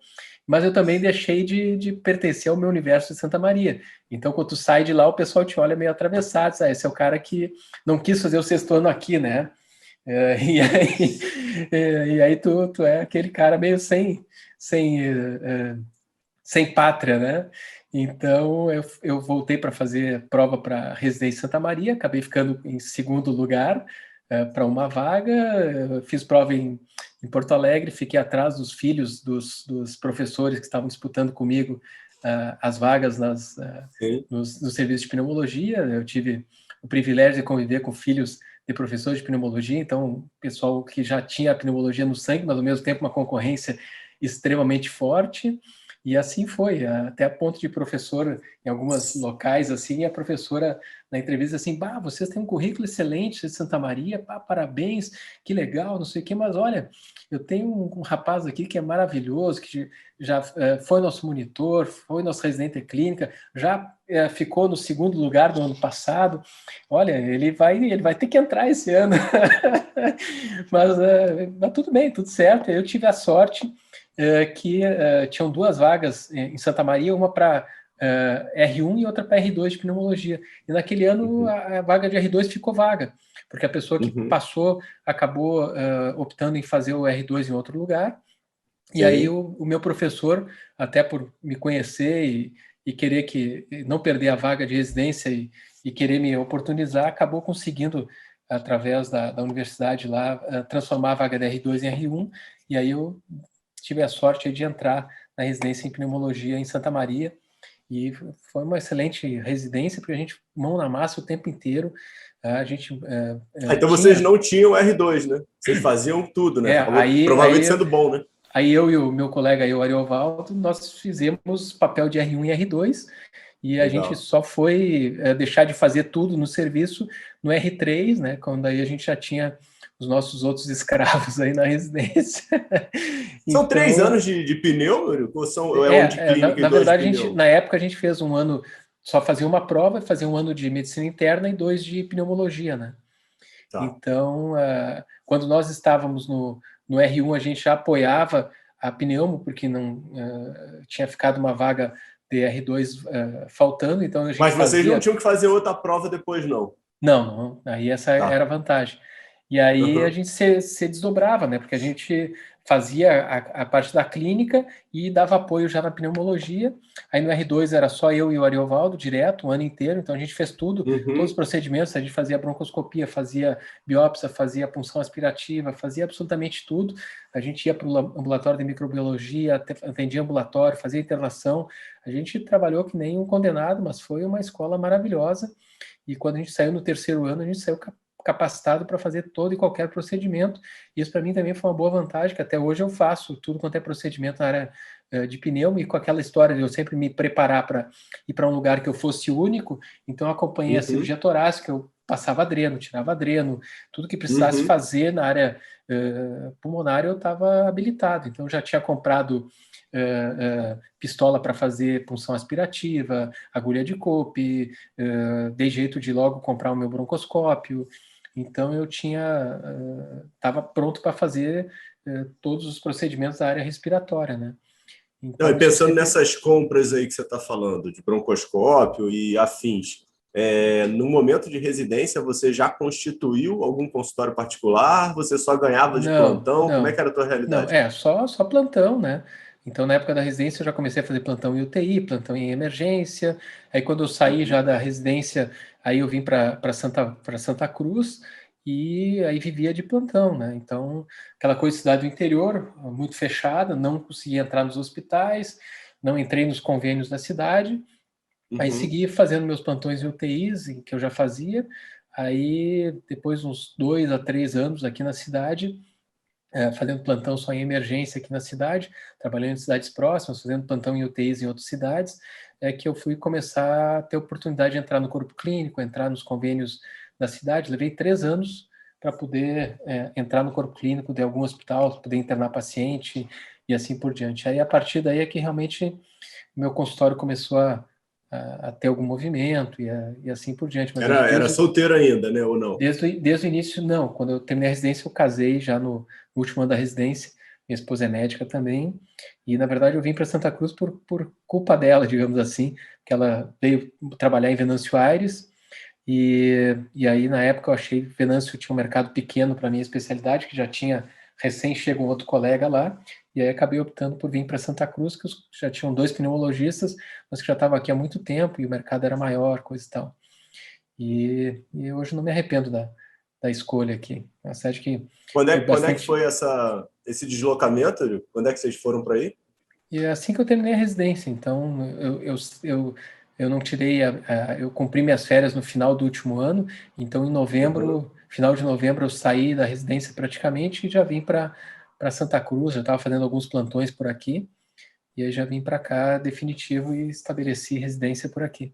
mas eu também deixei de pertencer ao meu universo de Santa Maria. Então, quando tu sai de lá, o pessoal te olha meio atravessado, diz, esse é o cara que não quis fazer o 6º ano aqui, né? E aí tu é aquele cara meio sem pátria, né? Então, eu voltei para fazer prova para residência em Santa Maria, acabei ficando em 2º lugar para uma vaga, fiz prova em Porto Alegre, fiquei atrás dos filhos dos professores que estavam disputando comigo as vagas no serviço de pneumologia. Eu tive o privilégio de conviver com filhos de professores de pneumologia, então, pessoal que já tinha a pneumologia no sangue, mas ao mesmo tempo uma concorrência extremamente forte. E assim foi, até a ponto de professor, em alguns locais, assim, a professora, na entrevista, assim, vocês têm um currículo excelente de Santa Maria, parabéns, que legal, não sei o quê, mas olha, eu tenho um rapaz aqui que é maravilhoso, que já foi nosso monitor, foi nosso residente de clínica, já ficou no 2º lugar do ano passado, olha, ele vai ter que entrar esse ano. Mas tudo bem, tudo certo, eu tive a sorte que tinham 2 vagas em Santa Maria, uma para R1 e outra para R2 de pneumologia. E naquele ano a vaga de R2 ficou vaga, porque a pessoa que passou acabou optando em fazer o R2 em outro lugar. E aí o meu professor, até por me conhecer e querer não perder a vaga de residência e querer me oportunizar, acabou conseguindo, através da universidade lá, transformar a vaga de R2 em R1, e aí eu tive a sorte de entrar na residência em pneumologia em Santa Maria, e foi uma excelente residência, porque a gente, mão na massa o tempo inteiro, a gente então vocês não tinham R2, né? Vocês faziam tudo, né? Provavelmente sendo bom, né? Aí eu e o meu colega, o Ariovaldo, nós fizemos papel de R1 e R2, e a gente só foi deixar de fazer tudo no serviço no R3, né? Quando aí a gente já tinha os nossos outros escravos aí na residência. São 3 anos de pneu, ou um de clínica na e 2 verdade, de pneu? na época a gente fez um ano, só fazia uma prova, fazia um ano de medicina interna e 2 de pneumologia, né? Então, quando nós estávamos no R1, a gente já apoiava a pneumo, porque não tinha ficado uma vaga de R2 faltando, então a gente Mas vocês não tinham que fazer outra prova depois, não? Não, aí essa era a vantagem. E aí a gente se desdobrava, né? Porque a gente fazia a parte da clínica e dava apoio já na pneumologia. Aí no R2 era só eu e o Ariovaldo, direto, o ano inteiro, então a gente fez tudo, todos os procedimentos, a gente fazia broncoscopia, fazia biópsia, fazia punção aspirativa, fazia absolutamente tudo. A gente ia para o ambulatório de microbiologia, atendia ambulatório, fazia internação. A gente trabalhou que nem um condenado, mas foi uma escola maravilhosa. E quando a gente saiu no terceiro ano, a gente saiu capacitado para fazer todo e qualquer procedimento. Isso para mim também foi uma boa vantagem, que até hoje eu faço tudo quanto é procedimento na área de pneumo, e com aquela história de eu sempre me preparar para ir para um lugar que eu fosse único, então eu acompanhei a cirurgia torácica, eu passava adreno, tirava adreno, tudo que precisasse fazer na área pulmonar eu estava habilitado, então eu já tinha comprado pistola para fazer punção aspirativa, agulha de Cope, dei jeito de logo comprar o meu broncoscópio. Então eu estava pronto para fazer todos os procedimentos da área respiratória, né? Então, e pensando nessas compras aí que você está falando, de broncoscópio e afins, no momento de residência você já constituiu algum consultório particular? Você só ganhava de plantão? Como é que era a tua realidade? Não, só plantão, né? Então, na época da residência, eu já comecei a fazer plantão em UTI, plantão em emergência. Aí, quando eu saí já da residência, aí eu vim para Santa Cruz e aí vivia de plantão, né? Então, aquela coisa de cidade do interior, muito fechada, não conseguia entrar nos hospitais, não entrei nos convênios da cidade. Aí segui fazendo meus plantões em UTIs, que eu já fazia. Aí, depois uns 2 a 3 anos aqui na cidade, fazendo plantão só em emergência aqui na cidade, trabalhando em cidades próximas, fazendo plantão em UTIs em outras cidades, que eu fui começar a ter oportunidade de entrar no corpo clínico, entrar nos convênios da cidade. Levei 3 anos para poder entrar no corpo clínico de algum hospital, poder internar paciente e assim por diante. Aí, a partir daí é que realmente meu consultório começou a ter algum movimento e assim por diante. Mas era solteiro ainda, né, ou não? Desde o início, não. Quando eu terminei a residência, eu casei já no último ano da residência. Minha esposa é médica também. E, na verdade, eu vim para Santa Cruz por culpa dela, digamos assim, que ela veio trabalhar em Venâncio Aires. E aí, na época, eu achei que Venâncio tinha um mercado pequeno para minha especialidade, que já tinha recém chegou um outro colega lá. E aí, acabei optando por vir para Santa Cruz, que já tinham 2 pneumologistas, mas que já estavam aqui há muito tempo e o mercado era maior, coisa e tal. E hoje não me arrependo da escolha aqui. A cidade que quando é que foi esse deslocamento? Quando é que vocês foram para aí? E é assim que eu terminei a residência. Então, eu não tirei eu cumpri minhas férias no final do último ano. Então, em novembro, final de novembro, eu saí da residência praticamente e já vim para Santa Cruz. Já estava fazendo alguns plantões por aqui. E aí já vim para cá definitivo e estabeleci residência por aqui.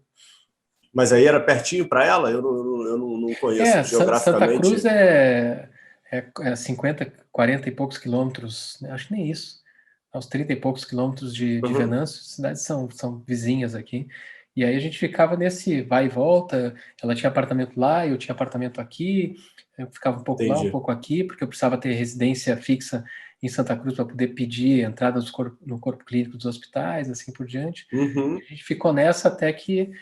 Mas aí era pertinho para ela? Eu não conheço geograficamente. Santa Cruz é 50, 40 e poucos quilômetros, né? Acho que nem isso, aos 30 e poucos quilômetros de Venâncio. Cidades são vizinhas aqui. E aí a gente ficava nesse vai e volta. Ela tinha apartamento lá, eu tinha apartamento aqui. Eu ficava um pouco lá, um pouco aqui, porque eu precisava ter residência fixa em Santa Cruz para poder pedir entrada no corpo clínico dos hospitais, assim por diante. A gente ficou nessa até que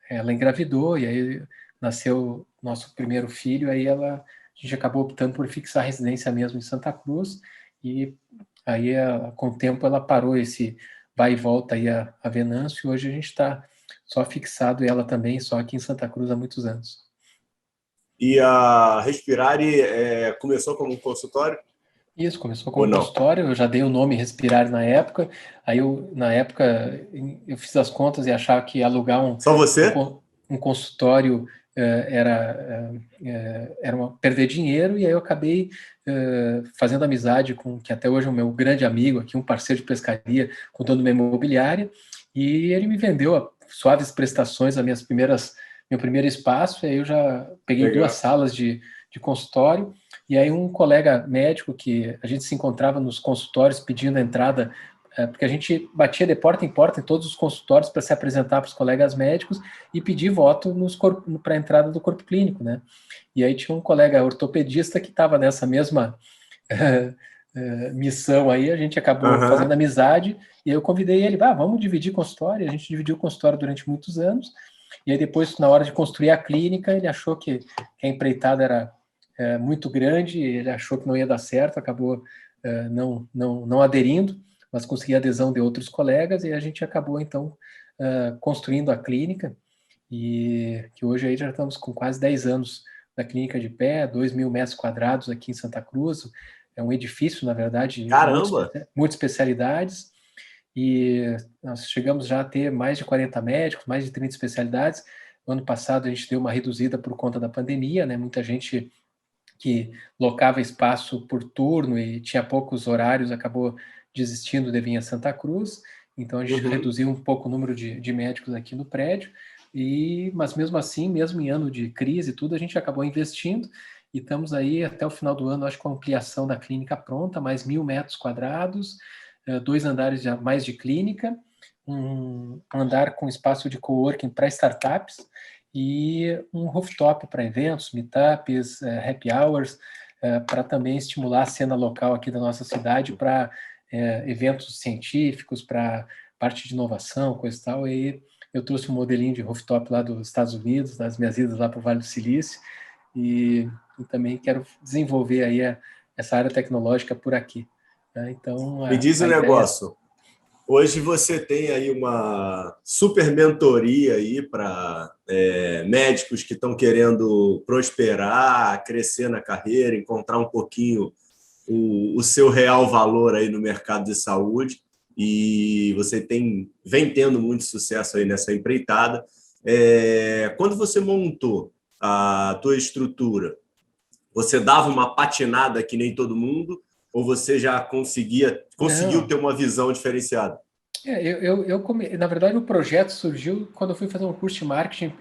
ela engravidou, e aí nasceu nosso primeiro filho. Aí a gente acabou optando por fixar a residência mesmo em Santa Cruz, e aí com o tempo ela parou esse vai e volta aí a Venâncio, e hoje a gente está só fixado, ela também, só aqui em Santa Cruz há muitos anos. E a Respirare começou como um consultório? Isso, começou como consultório. Eu já dei o nome Respirare na época. Aí na época eu fiz as contas e achava que alugar Só você? um consultório perder dinheiro, e aí eu acabei fazendo amizade com, que até hoje é o meu grande amigo aqui, um parceiro de pescaria, com dono de uma imobiliária, e ele me vendeu a suaves prestações, meu primeiro espaço. E aí eu já peguei 2 salas de consultório. E aí um colega médico, que a gente se encontrava nos consultórios pedindo a entrada, porque a gente batia de porta em porta em todos os consultórios para se apresentar para os colegas médicos e pedir voto para a entrada do corpo clínico, né? E aí tinha um colega ortopedista que estava nessa mesma missão aí. A gente acabou fazendo amizade, e eu convidei ele, vamos dividir consultório. A gente dividiu o consultório durante muitos anos, e aí depois, na hora de construir a clínica, ele achou que a empreitada muito grande, ele achou que não ia dar certo, acabou não aderindo, mas consegui a adesão de outros colegas e a gente acabou, então, construindo a clínica, e que hoje aí já estamos com quase 10 anos da clínica de pé, 2.000 metros quadrados aqui em Santa Cruz, é um edifício, na verdade, Caramba! muitas especialidades, e nós chegamos já a ter mais de 40 médicos, mais de 30 especialidades. No ano passado a gente deu uma reduzida por conta da pandemia, né? Muita gente que locava espaço por turno e tinha poucos horários acabou desistindo de vir a Santa Cruz, então a gente reduziu um pouco o número de médicos aqui no prédio, mas mesmo assim, mesmo em ano de crise e tudo, a gente acabou investindo e estamos aí até o final do ano, acho que com a ampliação da clínica pronta, mais 1.000 metros quadrados, 2 andares mais de clínica, um andar com espaço de coworking para startups e um rooftop para eventos, meetups, happy hours, para também estimular a cena local aqui da nossa cidade para eventos científicos, para parte de inovação, coisa e tal. E eu trouxe um modelinho de rooftop lá dos Estados Unidos, das minhas idas lá para o Vale do Silício, e também quero desenvolver aí essa área tecnológica por aqui. Então, Me diz um a ideia... negócio. Hoje você tem aí uma super mentoria aí para médicos que estão querendo prosperar, crescer na carreira, encontrar um pouquinho o seu real valor aí no mercado de saúde, e você vem tendo muito sucesso aí nessa empreitada. Quando você montou a tua estrutura, você dava uma patinada que nem todo mundo, ou você já conseguiu ter uma visão diferenciada? Na verdade, o projeto surgiu quando eu fui fazer um curso de marketing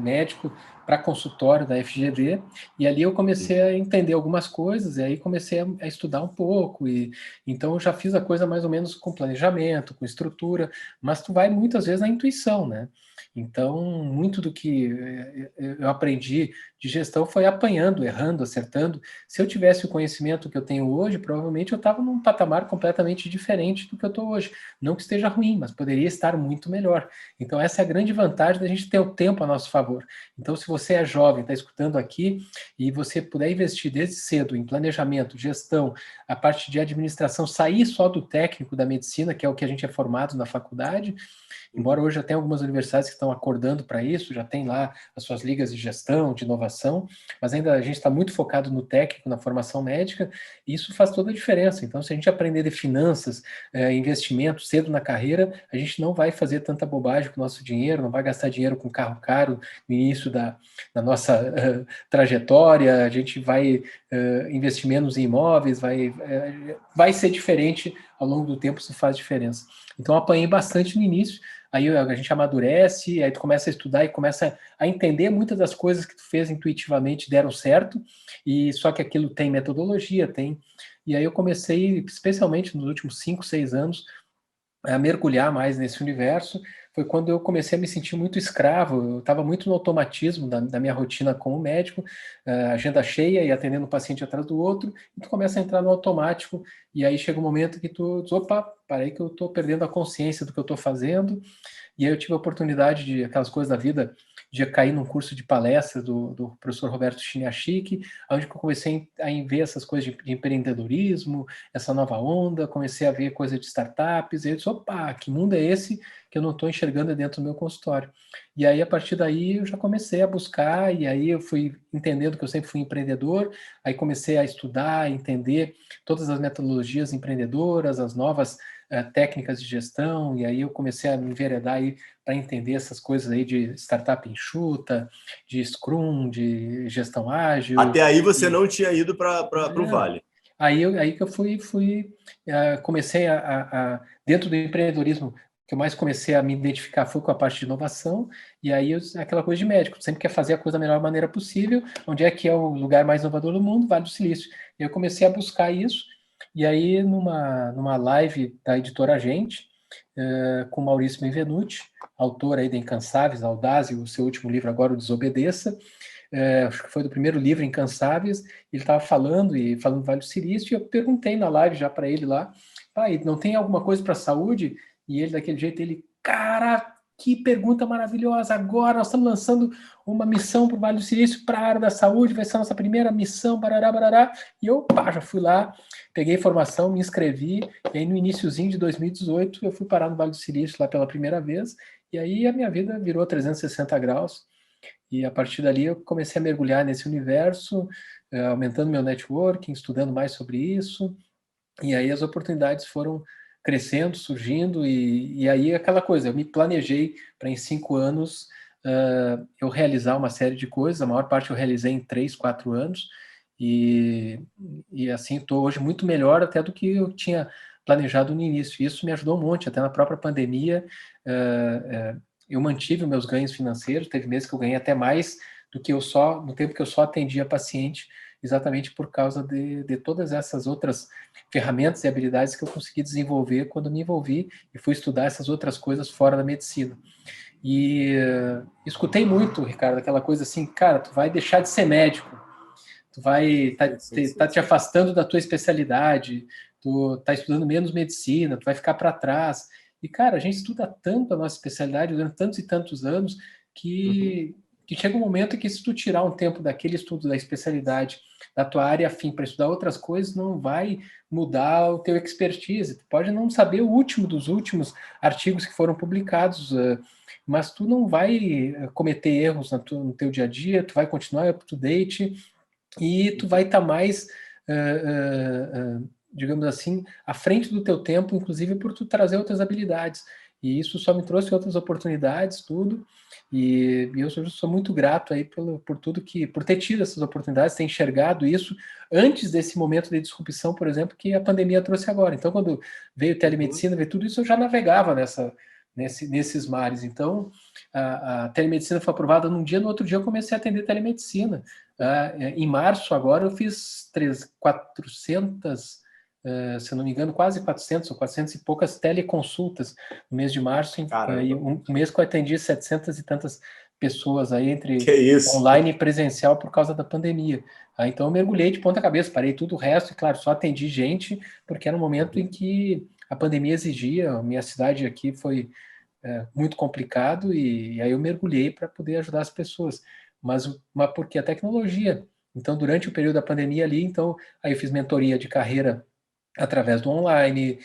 médico para consultório da FGD, e ali eu comecei a entender algumas coisas, e aí comecei a estudar um pouco, e então eu já fiz a coisa mais ou menos com planejamento, com estrutura, mas tu vai muitas vezes na intuição, né? Então, muito do que eu aprendi de gestão foi apanhando, errando, acertando. Se eu tivesse o conhecimento que eu tenho hoje, provavelmente eu estava num patamar completamente diferente do que eu estou hoje. Não que esteja ruim, mas poderia estar muito melhor. Então, essa é a grande vantagem da gente ter o tempo a nosso favor. Então, se você é jovem, está escutando aqui, e você puder investir desde cedo em planejamento, gestão, a parte de administração, sair só do técnico da medicina, que é o que a gente é formado na faculdade, embora hoje já tenha algumas universidades que estão acordando para isso, já tem lá as suas ligas de gestão, de inovação, mas ainda a gente está muito focado no técnico, na formação médica, e isso faz toda a diferença. Então, se a gente aprender de finanças, investimento cedo na carreira, a gente não vai fazer tanta bobagem com o nosso dinheiro, não vai gastar dinheiro com carro caro no início da nossa trajetória, a gente vai investir menos em imóveis, vai ser diferente ao longo do tempo, isso faz diferença. Então, apanhei bastante no início, aí a gente amadurece, aí tu começa a estudar e começa a entender muitas das coisas que tu fez intuitivamente deram certo, e só que aquilo tem metodologia, e aí eu comecei, especialmente nos últimos 5, 6 anos, a mergulhar mais nesse universo. Foi quando eu comecei a me sentir muito escravo, eu estava muito no automatismo da minha rotina como médico, agenda cheia e atendendo um paciente atrás do outro, e tu começa a entrar no automático, e aí chega um momento que tu diz, opa, parei que eu estou perdendo a consciência do que eu estou fazendo, e aí eu tive a oportunidade de, aquelas coisas da vida, de cair num curso de palestras do professor Roberto Chiniachik, onde eu comecei a ver essas coisas de empreendedorismo, essa nova onda, comecei a ver coisa de startups, e eu disse, opa, que mundo é esse que eu não estou enxergando dentro do meu consultório? E aí, a partir daí, eu já comecei a buscar, e aí eu fui entendendo que eu sempre fui empreendedor, aí comecei a estudar, a entender todas as metodologias empreendedoras, as novas técnicas de gestão, e aí eu comecei a me enveredar aí para entender essas coisas aí de startup enxuta, de Scrum, de gestão ágil. Até aí você não tinha ido para o Vale. Aí que eu comecei dentro do empreendedorismo, que eu mais comecei a me identificar foi com a parte de inovação, e aí aquela coisa de médico, sempre quer fazer a coisa da melhor maneira possível, onde é que é o lugar mais inovador do mundo? Vale do Silício. E eu comecei a buscar isso, e aí numa live da editora Agente, com Maurício Benvenuti, autor aí de Incansáveis, Audaz, e o seu último livro agora, O Desobedeça, acho que foi do primeiro livro, Incansáveis, ele estava falando do Vale do Silício, e eu perguntei na live já para ele lá, pai, não tem alguma coisa para a saúde? E ele, daquele jeito, cara, que pergunta maravilhosa, agora nós estamos lançando uma missão para o Vale do Silício, para a área da saúde, vai ser a nossa primeira missão, barará, barará. E eu, já fui lá, peguei informação, me inscrevi, e aí no iniciozinho de 2018 eu fui parar no Vale do Silício lá pela primeira vez, e aí a minha vida virou 360 graus, e a partir dali eu comecei a mergulhar nesse universo, aumentando meu networking, estudando mais sobre isso, e aí as oportunidades foram crescendo, surgindo, e aí aquela coisa, eu me planejei para em 5 anos eu realizar uma série de coisas, a maior parte eu realizei em 3, 4 anos, e assim estou hoje muito melhor até do que eu tinha planejado no início. Isso me ajudou um monte, até na própria pandemia, eu mantive os meus ganhos financeiros, teve meses que eu ganhei até mais do que no tempo que eu só atendia paciente, exatamente por causa de todas essas outras ferramentas e habilidades que eu consegui desenvolver quando me envolvi e fui estudar essas outras coisas fora da medicina. E escutei muito, Ricardo, aquela coisa assim, cara, tu vai deixar de ser médico, tu vai tá te afastando da tua especialidade, tu tá estudando menos medicina, tu vai ficar para trás. E, cara, a gente estuda tanto a nossa especialidade durante tantos e tantos anos que chega um momento em que se tu tirar um tempo daquele estudo da especialidade da tua área afim para estudar outras coisas, não vai mudar o teu expertise. Tu pode não saber o último dos últimos artigos que foram publicados, mas tu não vai cometer erros no teu dia a dia, tu vai continuar up to date e tu vai estar mais, digamos assim, à frente do teu tempo, inclusive por tu trazer outras habilidades. E isso só me trouxe outras oportunidades, tudo. E eu sou muito grato aí por tudo por ter tido essas oportunidades, ter enxergado isso antes desse momento de disrupção, por exemplo, que a pandemia trouxe agora. Então, quando veio telemedicina, veio tudo isso, eu já navegava nesses mares. Então, a telemedicina foi aprovada num dia, no outro dia eu comecei a atender telemedicina. Em março, agora, eu fiz 400, se não me engano, quase 400 ou 400 e poucas teleconsultas no mês de março, e um mês que eu atendi 700 e tantas pessoas aí entre online e presencial por causa da pandemia. Então eu mergulhei de ponta cabeça, parei tudo o resto, e claro, só atendi gente, porque era um momento em que a pandemia exigia, a minha cidade aqui foi muito complicado, e aí eu mergulhei para poder ajudar as pessoas. Mas porque a tecnologia. Então, durante o período da pandemia ali, então, aí eu fiz mentoria de carreira através do online,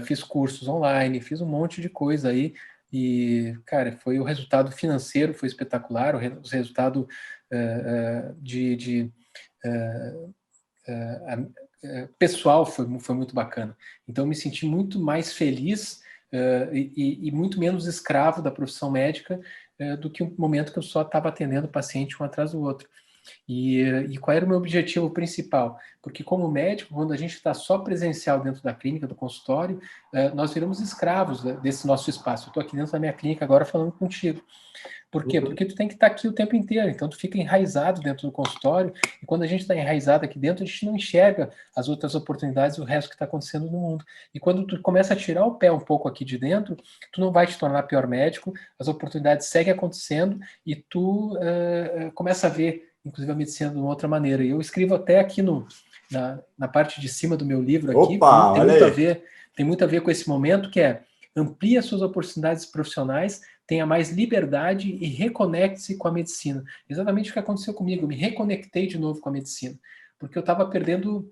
fiz cursos online, fiz um monte de coisa aí, e, cara, foi o resultado financeiro, foi espetacular, o resultado pessoal foi muito bacana. Então, eu me senti muito mais feliz e muito menos escravo da profissão médica do que um momento que eu só estava atendendo o paciente um atrás do outro. E qual era o meu objetivo principal? Porque como médico, quando a gente está só presencial dentro da clínica, do consultório, nós viramos escravos desse nosso espaço. Eu estou aqui dentro da minha clínica agora falando contigo. Por quê? Porque tu tem que estar aqui o tempo inteiro, então tu fica enraizado dentro do consultório, e quando a gente está enraizado aqui dentro, a gente não enxerga as outras oportunidades e o resto que está acontecendo no mundo. E quando tu começa a tirar o pé um pouco aqui de dentro, tu não vai te tornar pior médico, as oportunidades seguem acontecendo, e tu começa a ver, inclusive, a medicina de uma outra maneira. E eu escrevo até aqui na parte de cima do meu livro aqui, tem muito a ver com esse momento, que é amplie as suas oportunidades profissionais, tenha mais liberdade e reconecte-se com a medicina. Exatamente o que aconteceu comigo, eu me reconectei de novo com a medicina, porque eu estava perdendo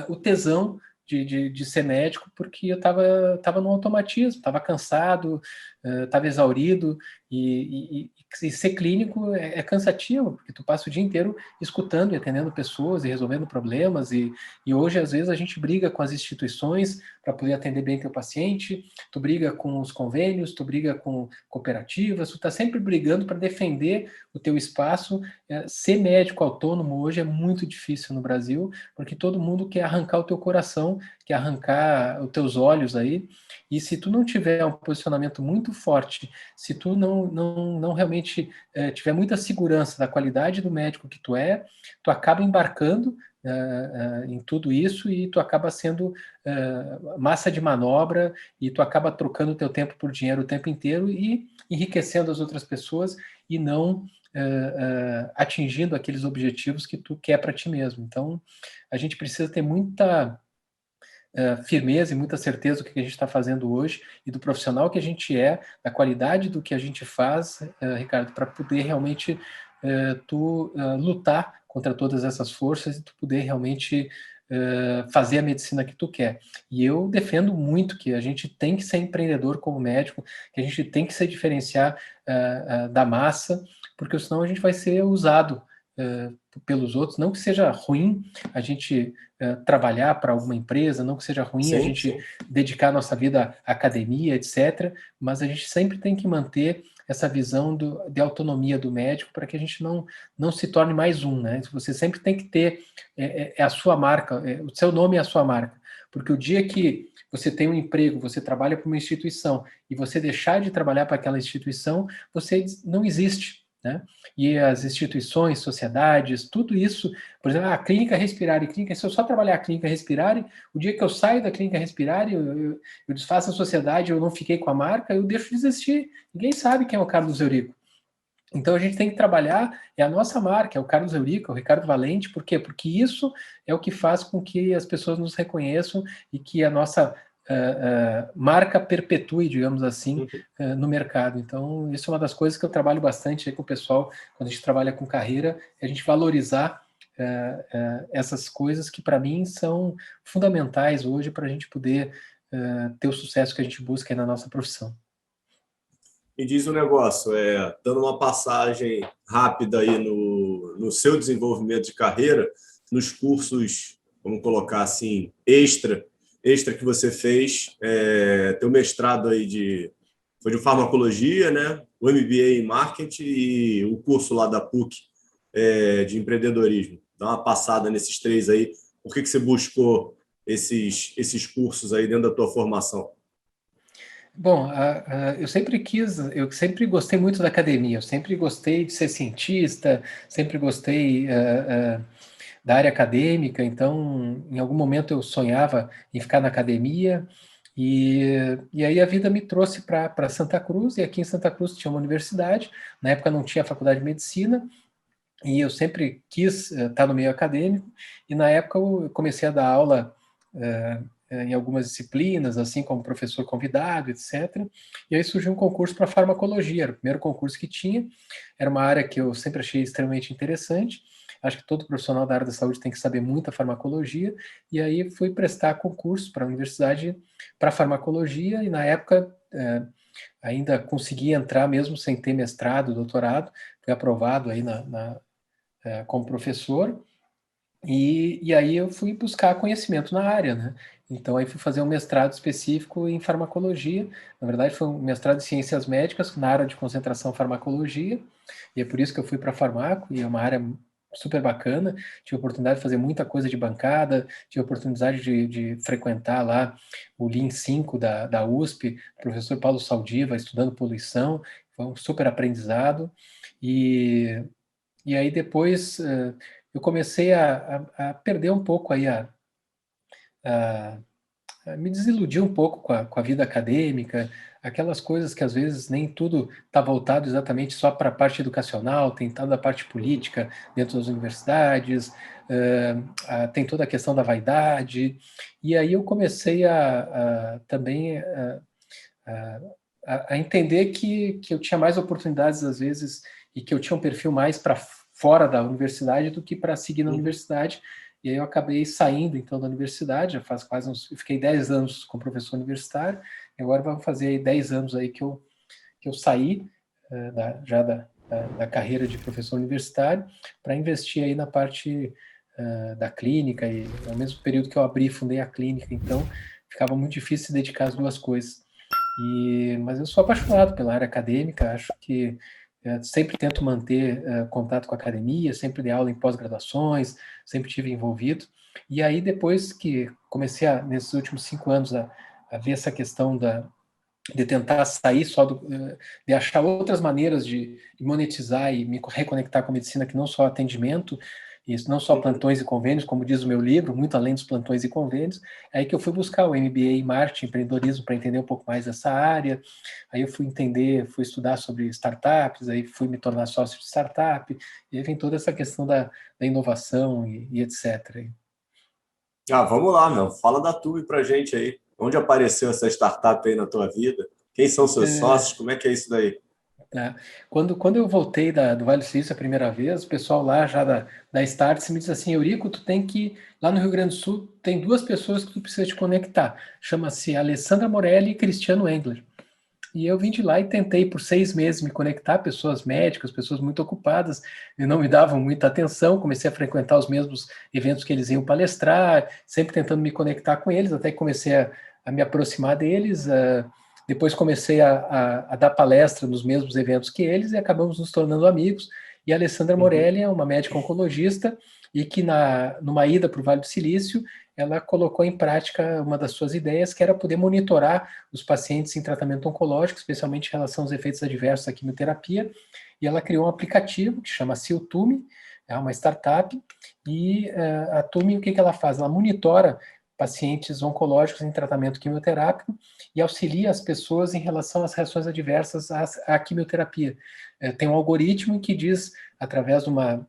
o tesão de ser médico, porque eu estava no automatismo, estava cansado, estava exaurido, e ser clínico é cansativo, porque tu passa o dia inteiro escutando e atendendo pessoas e resolvendo problemas, e hoje, às vezes, a gente briga com as instituições para poder atender bem teu paciente, tu briga com os convênios, tu briga com cooperativas, tu está sempre brigando para defender o teu espaço. Ser médico autônomo hoje é muito difícil no Brasil, porque todo mundo quer arrancar o teu coração, quer arrancar os teus olhos aí, e se tu não tiver um posicionamento muito forte, se tu não realmente tiver muita segurança da qualidade do médico que tu acaba embarcando em tudo isso, e tu acaba sendo massa de manobra, e tu acaba trocando o teu tempo por dinheiro o tempo inteiro e enriquecendo as outras pessoas e não atingindo aqueles objetivos que tu quer para ti mesmo. Então, a gente precisa ter muita firmeza e muita certeza do que a gente está fazendo hoje e do profissional que a gente é, da qualidade do que a gente faz, Ricardo, para poder realmente lutar contra todas essas forças e tu poder realmente fazer a medicina que tu quer. E eu defendo muito que a gente tem que ser empreendedor como médico, que a gente tem que se diferenciar da massa, porque senão a gente vai ser usado pelos outros. Não que seja ruim a gente trabalhar para alguma empresa, não que seja ruim a gente dedicar nossa vida à academia, etc., mas a gente sempre tem que manter essa visão de autonomia do médico para que a gente não se torne mais um, né? Você sempre tem que ter a sua marca, o seu nome é a sua marca, porque o dia que você tem um emprego, você trabalha para uma instituição e você deixar de trabalhar para aquela instituição, você não existe, né? E as instituições, sociedades, tudo isso, por exemplo, a clínica Respirare, se eu só trabalhar a clínica Respirare, o dia que eu saio da clínica Respirare, eu desfaço a sociedade, eu não fiquei com a marca, eu deixo de existir. Ninguém sabe quem é o Carlos Eurico. Então a gente tem que trabalhar, é a nossa marca, é o Carlos Eurico, é o Ricardo Valente, por quê? Porque isso é o que faz com que as pessoas nos reconheçam e que a nossa marca perpetue, digamos assim, no mercado. Então, isso é uma das coisas que eu trabalho bastante aí com o pessoal, quando a gente trabalha com carreira, é a gente valorizar essas coisas que, para mim, são fundamentais hoje para a gente poder ter o sucesso que a gente busca aí na nossa profissão. Me diz um negócio, dando uma passagem rápida aí no seu desenvolvimento de carreira, nos cursos, vamos colocar assim, extra que você fez, teu mestrado aí foi de farmacologia, né? O MBA em marketing e o curso lá da PUC de empreendedorismo. Dá uma passada nesses três aí. Por que você buscou esses cursos aí dentro da tua formação? Bom, eu sempre gostei muito da academia, eu sempre gostei de ser cientista, sempre gostei da área acadêmica, então em algum momento eu sonhava em ficar na academia, e aí a vida me trouxe para Santa Cruz, e aqui em Santa Cruz tinha uma universidade, na época não tinha faculdade de medicina, e eu sempre quis estar no meio acadêmico, e na época eu comecei a dar aula em algumas disciplinas, assim como professor convidado, etc. E aí surgiu um concurso para farmacologia, era o primeiro concurso que tinha, era uma área que eu sempre achei extremamente interessante, acho que todo profissional da área da saúde tem que saber muito a farmacologia, e aí fui prestar concurso para a universidade para farmacologia, e na época ainda consegui entrar mesmo sem ter mestrado, doutorado, fui aprovado aí como professor, e aí eu fui buscar conhecimento na área, né? Então aí fui fazer um mestrado específico em farmacologia, na verdade foi um mestrado em ciências médicas na área de concentração farmacologia, e é por isso que eu fui para farmaco, e é uma área super bacana, tive a oportunidade de fazer muita coisa de bancada, tive a oportunidade de frequentar lá o Lean 5 da USP, o professor Paulo Saldiva, estudando poluição, foi um super aprendizado, e aí depois eu comecei a perder um pouco aí, a me desiludir um pouco com a vida acadêmica, aquelas coisas que às vezes nem tudo está voltado exatamente só para a parte educacional, tem toda a parte política dentro das universidades, tem toda a questão da vaidade, e aí eu comecei também a entender que eu tinha mais oportunidades às vezes e que eu tinha um perfil mais para fora da universidade do que para seguir na universidade. E aí eu acabei saindo então da universidade, já faz quase eu fiquei 10 anos como professor universitário, e agora vamos fazer aí 10 anos aí que eu saí da carreira de professor universitário para investir aí na parte da clínica, e ao mesmo período que eu abri e fundei a clínica, então ficava muito difícil se dedicar às duas coisas. Mas eu sou apaixonado pela área acadêmica, acho que sempre tento manter contato com a academia, sempre dei aula em pós-graduações, sempre tive envolvido. E aí, depois que comecei, nesses últimos 5 anos, a ver essa questão de tentar sair de achar outras maneiras de monetizar e me reconectar com a medicina, que não só atendimento, isso não só plantões e convênios, como diz o meu livro, muito além dos plantões e convênios, é aí que eu fui buscar o MBA em marketing, empreendedorismo, para entender um pouco mais dessa área, aí eu fui estudar sobre startups, aí fui me tornar sócio de startup, e aí vem toda essa questão da inovação e etc. Vamos lá, meu. Fala da Tumi pra gente aí. Onde apareceu essa startup aí na tua vida? Quem são seus sócios? Como é que é isso daí? Tá? Quando eu voltei do Vale do Silício a primeira vez, o pessoal lá já da Startse me disse assim, Eurico, tu tem que, lá no Rio Grande do Sul, tem duas pessoas que tu precisa te conectar. Chama-se Alessandra Morelli e Cristiano Engler. E eu vim de lá e tentei por 6 meses me conectar, pessoas médicas, pessoas muito ocupadas, e não me davam muita atenção, comecei a frequentar os mesmos eventos que eles iam palestrar, sempre tentando me conectar com eles, até que comecei a me aproximar deles, depois comecei a dar palestra nos mesmos eventos que eles e acabamos nos tornando amigos, e a Alessandra Uhum. Morelli é uma médica oncologista, e que numa ida para o Vale do Silício, ela colocou em prática uma das suas ideias, que era poder monitorar os pacientes em tratamento oncológico, especialmente em relação aos efeitos adversos da quimioterapia, e ela criou um aplicativo que chama Siltume, é uma startup, e a Tume, o que ela faz? Ela monitora pacientes oncológicos em tratamento quimioterápico e auxilia as pessoas em relação às reações adversas à quimioterapia. Tem um algoritmo que diz, através de uma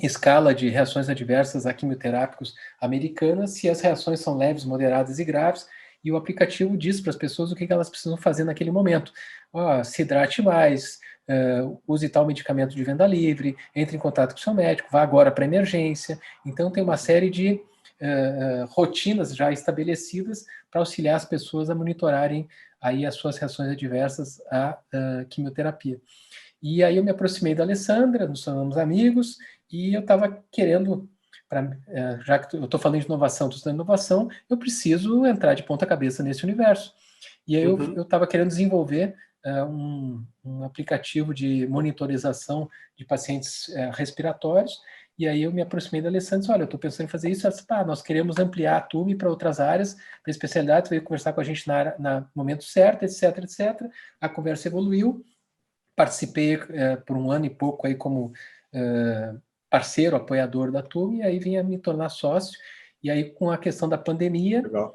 escala de reações adversas a quimioterápicos americanas, se as reações são leves, moderadas e graves, e o aplicativo diz para as pessoas o que elas precisam fazer naquele momento. Se hidrate mais, use tal medicamento de venda livre, entre em contato com o seu médico, vá agora para a emergência. Então, tem uma série de rotinas já estabelecidas para auxiliar as pessoas a monitorarem aí as suas reações adversas à quimioterapia. E aí eu me aproximei da Alessandra, nos tornamos amigos, e eu estava querendo, já que eu estou falando de inovação, estou estudando inovação, eu preciso entrar de ponta cabeça nesse universo. E aí eu Uhum. estava querendo desenvolver um aplicativo de monitorização de pacientes respiratórios, e aí eu me aproximei da Alessandra e disse, olha, eu estou pensando em fazer isso, ela disse, nós queremos ampliar a TUME para outras áreas, para especialidades, veio conversar com a gente no momento certo, etc, etc. A conversa evoluiu, participei por um ano e pouco aí como parceiro, apoiador da TUM, e aí vinha me tornar sócio, e aí com a questão da pandemia, Legal.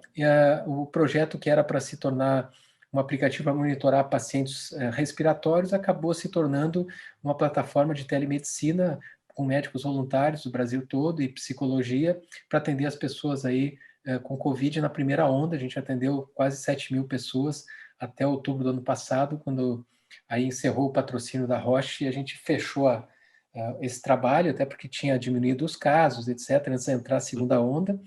o projeto que era para se tornar um aplicativo para monitorar pacientes respiratórios acabou se tornando uma plataforma de telemedicina com médicos voluntários do Brasil todo e psicologia para atender as pessoas aí com Covid na primeira onda. A gente atendeu quase 7.000 pessoas até outubro do ano passado, quando aí encerrou o patrocínio da Roche e a gente fechou esse trabalho, até porque tinha diminuído os casos, etc., antes de entrar a segunda onda.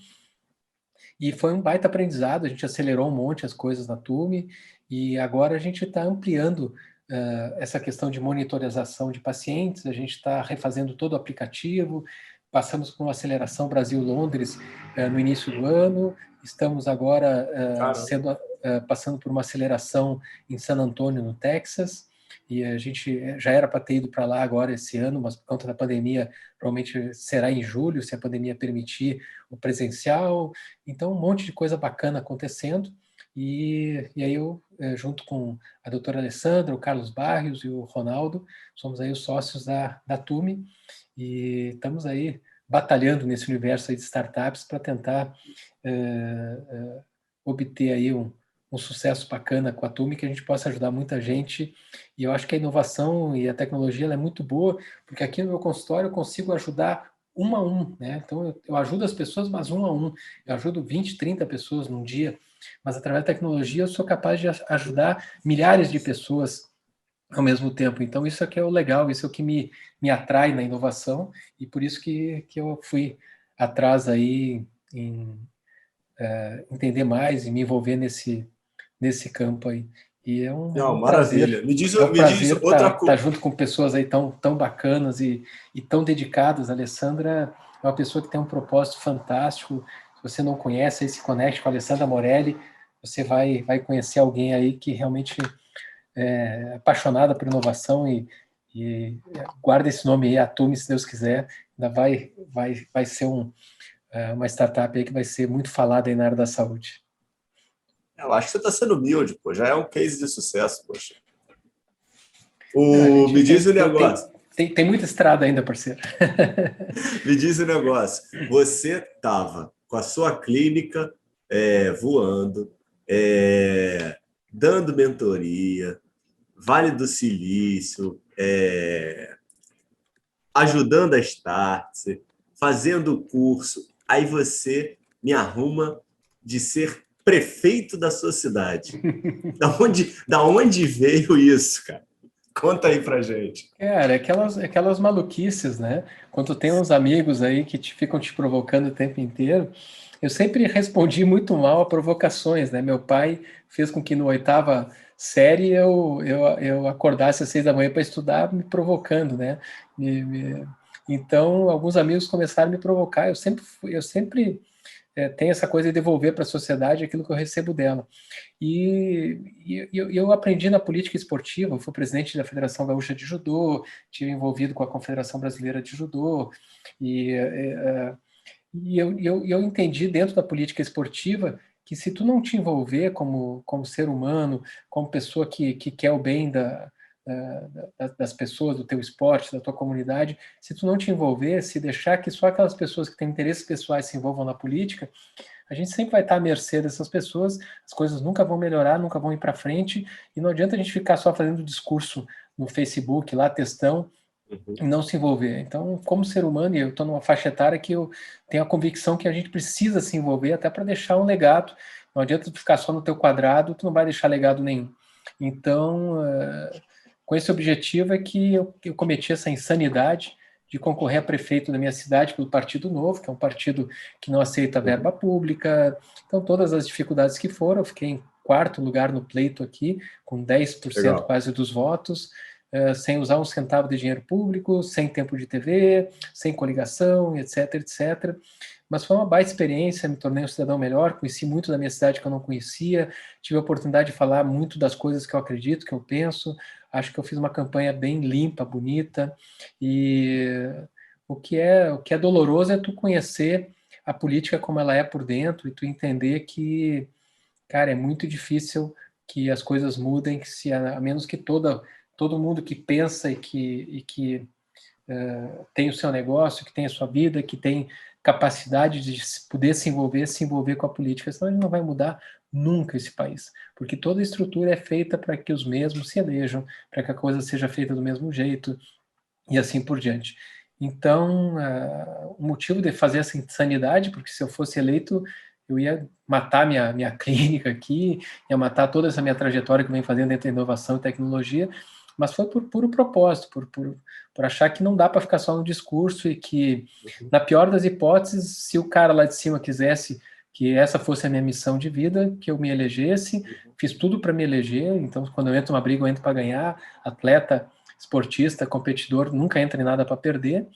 E foi um baita aprendizado, a gente acelerou um monte as coisas na TUME, e agora a gente está ampliando essa questão de monitorização de pacientes, a gente está refazendo todo o aplicativo, passamos por uma aceleração Brasil-Londres no início do ano, estamos agora passando por uma aceleração em San Antonio, no Texas, e a gente já era para ter ido para lá agora esse ano, mas por conta da pandemia, provavelmente será em julho, se a pandemia permitir o presencial. Então, um monte de coisa bacana acontecendo. E aí eu, junto com a doutora Alessandra, o Carlos Barrios e o Ronaldo, somos aí os sócios da TUME e estamos aí batalhando nesse universo aí de startups para tentar obter aí um sucesso bacana com a TUME, que a gente possa ajudar muita gente. E eu acho que a inovação e a tecnologia ela é muito boa, porque aqui no meu consultório eu consigo ajudar um a um, né? Então eu ajudo as pessoas, mas um a um. Eu ajudo 20, 30 pessoas num dia, mas através da tecnologia eu sou capaz de ajudar milhares de pessoas ao mesmo tempo. Então isso é que é o legal, isso é o que me atrai na inovação, e por isso que eu fui atrás aí em entender mais e me envolver nesse campo aí. E Não, maravilha. é um Me diz prazer outra tá coisa. junto com pessoas aí tão bacanas e tão dedicadas. A Alessandra é uma pessoa que tem um propósito fantástico. Se você não conhece, aí se conecte com a Alessandra Morelli, você vai conhecer alguém aí que realmente é apaixonada por inovação e guarda esse nome aí, Atume, se Deus quiser. Ainda vai ser uma startup aí que vai ser muito falada aí na área da saúde. Eu acho que você está sendo humilde, pô. Já é um case de sucesso, poxa. A gente Me diz o negócio. tem muita estrada ainda, parceiro. Me diz o negócio. Você estava com a sua clínica voando, dando mentoria, Vale do Silício, ajudando a Startse, fazendo curso. Aí você me arruma de ser prefeito da sua cidade? Da onde veio isso, cara? Conta aí pra gente. Cara, aquelas maluquices, né? Quando tem uns amigos aí que ficam te provocando o tempo inteiro, eu sempre respondi muito mal a provocações, né? Meu pai fez com que no oitava série eu acordasse às 6 da manhã para estudar, me provocando, né? Então, alguns amigos começaram a me provocar. Eu sempre tenho essa coisa de devolver para a sociedade aquilo que eu recebo dela. E eu aprendi na política esportiva, eu fui presidente da Federação Gaúcha de Judô, tive envolvido com a Confederação Brasileira de Judô, e, eu entendi dentro da política esportiva que se tu não te envolver como ser humano, como pessoa que quer o bem das pessoas, do teu esporte, da tua comunidade, se tu não te envolver, se deixar que só aquelas pessoas que têm interesses pessoais se envolvam na política, a gente sempre vai estar à mercê dessas pessoas, as coisas nunca vão melhorar, nunca vão ir para frente, e não adianta a gente ficar só fazendo discurso no Facebook, lá, textão, e não se envolver. Então, como ser humano, e eu estou numa faixa etária que eu tenho a convicção que a gente precisa se envolver até para deixar um legado. Não adianta tu ficar só no teu quadrado, tu não vai deixar legado nenhum. Então, com esse objetivo é que eu cometi essa insanidade de concorrer a prefeito da minha cidade pelo Partido Novo, que é um partido que não aceita verba pública. Então, todas as dificuldades que foram, eu fiquei em quarto lugar no pleito aqui, com 10% Legal. quase dos votos, sem usar um centavo de dinheiro público, sem tempo de TV, sem coligação, etc, etc. Mas foi uma baita experiência, me tornei um cidadão melhor, conheci muito da minha cidade que eu não conhecia, tive a oportunidade de falar muito das coisas que eu acredito, que eu penso. Acho que eu fiz uma campanha bem limpa, bonita, e o que é doloroso é tu conhecer a política como ela é por dentro e tu entender que, cara, é muito difícil que as coisas mudem, que se a menos que todo mundo que pensa e que tem o seu negócio, que tem a sua vida, que tem capacidade de poder se envolver com a política, senão a gente não vai mudar nunca esse país, porque toda a estrutura é feita para que os mesmos se elejam, para que a coisa seja feita do mesmo jeito e assim por diante. Então, o motivo de fazer essa insanidade, porque se eu fosse eleito, eu ia matar minha clínica aqui, ia matar toda essa minha trajetória que eu venho fazendo entre inovação e tecnologia, mas foi por puro propósito, por achar que não dá para ficar só no discurso e que, na pior das hipóteses, se o cara lá de cima quisesse que essa fosse a minha missão de vida, que eu me elegesse, fiz tudo para me eleger, então quando eu entro numa briga, eu entro para ganhar, atleta, esportista, competidor, nunca entra em nada para perder,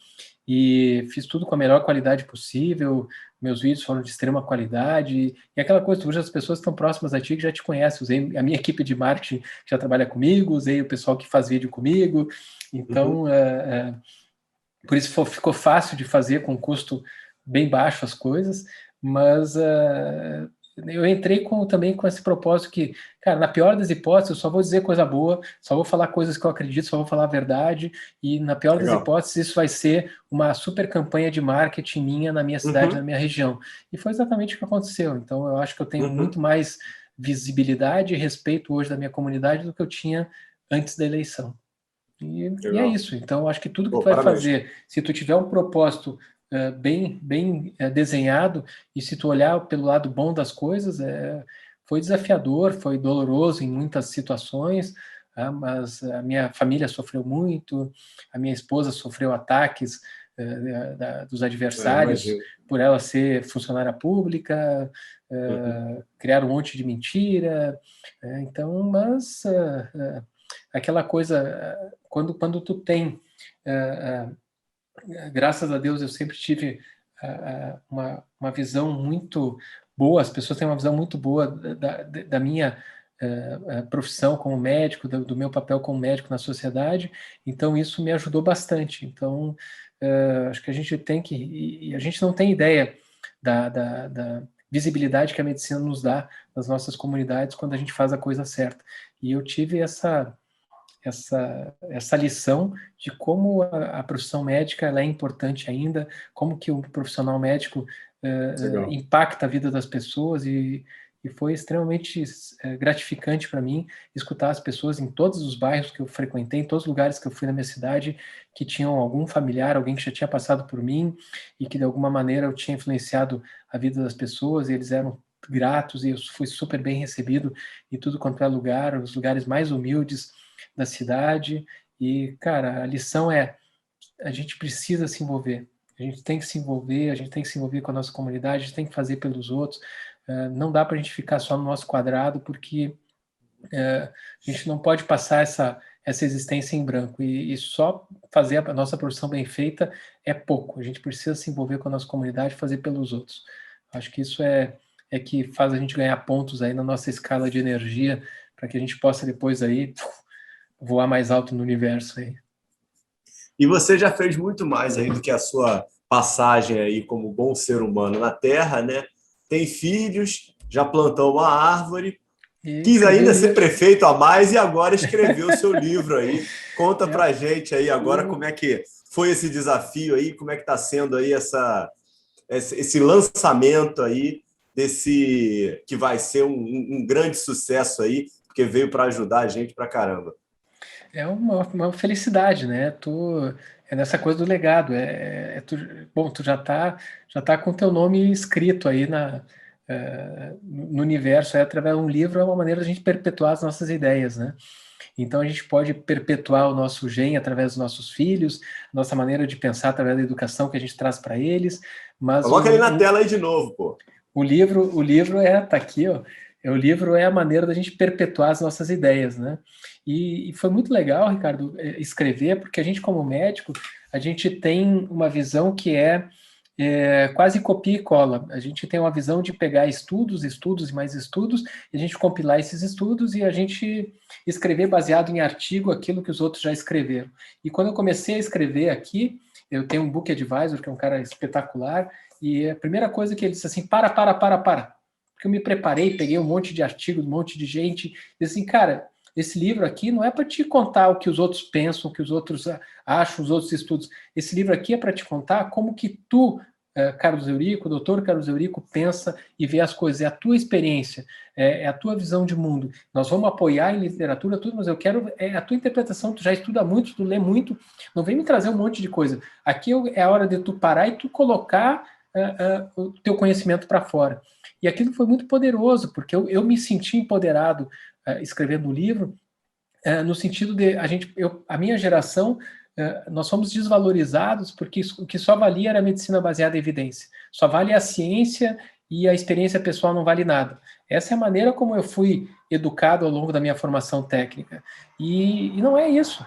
e fiz tudo com a melhor qualidade possível, meus vídeos foram de extrema qualidade, e aquela coisa, hoje as pessoas estão próximas a ti que já te conhecem, usei a minha equipe de marketing que já trabalha comigo, usei o pessoal que faz vídeo comigo, então, por isso ficou fácil de fazer com custo bem baixo as coisas, mas eu entrei também com esse propósito que, cara, na pior das hipóteses, eu só vou dizer coisa boa, só vou falar coisas que eu acredito, só vou falar a verdade, e na pior das hipóteses, isso vai ser uma super campanha de marketing minha na minha cidade, na minha região. E foi exatamente o que aconteceu. Então, eu acho que eu tenho muito mais visibilidade e respeito hoje da minha comunidade do que eu tinha antes da eleição. E é isso. Então, eu acho que tudo que tu vai fazer, se tu tiver um propósito bem desenhado, e se tu olhar pelo lado bom das coisas, foi desafiador, foi doloroso em muitas situações, mas a minha família sofreu muito, a minha esposa sofreu ataques dos adversários por ela ser funcionária pública, criaram um monte de mentira, então, mas aquela coisa, quando tu tem graças a Deus eu sempre tive uma visão muito boa, as pessoas têm uma visão muito boa da minha profissão como médico, do meu papel como médico na sociedade, então isso me ajudou bastante. Então, acho que a gente tem e a gente não tem ideia da visibilidade que a medicina nos dá nas nossas comunidades quando a gente faz a coisa certa. E eu tive essa lição de como a profissão médica ela é importante ainda, como que o profissional médico impacta a vida das pessoas e e foi extremamente gratificante para mim escutar as pessoas em todos os bairros que eu frequentei, em todos os lugares que eu fui na minha cidade, que tinham algum familiar, alguém que já tinha passado por mim e que de alguma maneira eu tinha influenciado a vida das pessoas, e eles eram gratos, e eu fui super bem recebido em tudo quanto é lugar, os lugares mais humildes da cidade. E, cara, a lição é: a gente precisa se envolver. A gente tem que se envolver, a gente tem que se envolver com a nossa comunidade, a gente tem que fazer pelos outros. Não dá para a gente ficar só no nosso quadrado, porque a gente não pode passar essa existência em branco. E só fazer a nossa profissão bem feita é pouco. A gente precisa se envolver com a nossa comunidade e fazer pelos outros. Acho que isso é que faz a gente ganhar pontos aí na nossa escala de energia, para que a gente possa depois aí voar mais alto no universo aí. E você já fez muito mais aí do que a sua passagem aí como bom ser humano na Terra, né? Tem filhos, já plantou uma árvore, quis ainda ser prefeito a mais e agora escreveu o seu livro aí. Conta pra gente aí agora como é que foi esse desafio aí, como é que está sendo aí esse lançamento aí desse que vai ser um grande sucesso aí, porque veio para ajudar a gente pra caramba. É uma felicidade, né? É nessa coisa do legado. Bom, tu já tá com teu nome escrito aí no universo. Através de um livro é uma maneira de a gente perpetuar as nossas ideias, né? Então a gente pode perpetuar o nosso gen através dos nossos filhos, nossa maneira de pensar através da educação que a gente traz para eles. Mas coloca ele na tela aí de novo, pô. O livro tá aqui, ó. O livro é a maneira da gente perpetuar as nossas ideias, né? E foi muito legal, Ricardo, escrever, porque a gente, como médico, a gente tem uma visão que quase copia e cola. A gente tem uma visão de pegar estudos e mais estudos, e a gente compilar esses estudos e a gente escrever baseado em artigo aquilo que os outros já escreveram. E quando eu comecei a escrever aqui, eu tenho um book advisor, que é um cara espetacular, e a primeira coisa que ele disse assim: para. Porque eu me preparei, peguei um monte de artigos, um monte de gente, e assim, cara, esse livro aqui não é para te contar o que os outros pensam, o que os outros acham, os outros estudos. Esse livro aqui é para te contar como que tu, Carlos Eurico, doutor Carlos Eurico, pensa e vê as coisas. É a tua experiência, é a tua visão de mundo. Nós vamos apoiar em literatura, tudo, mas eu quero a tua interpretação. Tu já estuda muito, tu lê muito, não vem me trazer um monte de coisa. Aqui é a hora de tu parar e tu colocar o teu conhecimento para fora. E aquilo foi muito poderoso, porque eu me senti empoderado escrevendo o livro, no sentido de a minha geração, nós fomos desvalorizados porque o que só valia era a medicina baseada em evidência. Só vale a ciência e a experiência pessoal não vale nada. Essa é a maneira como eu fui educado ao longo da minha formação técnica. E não é isso.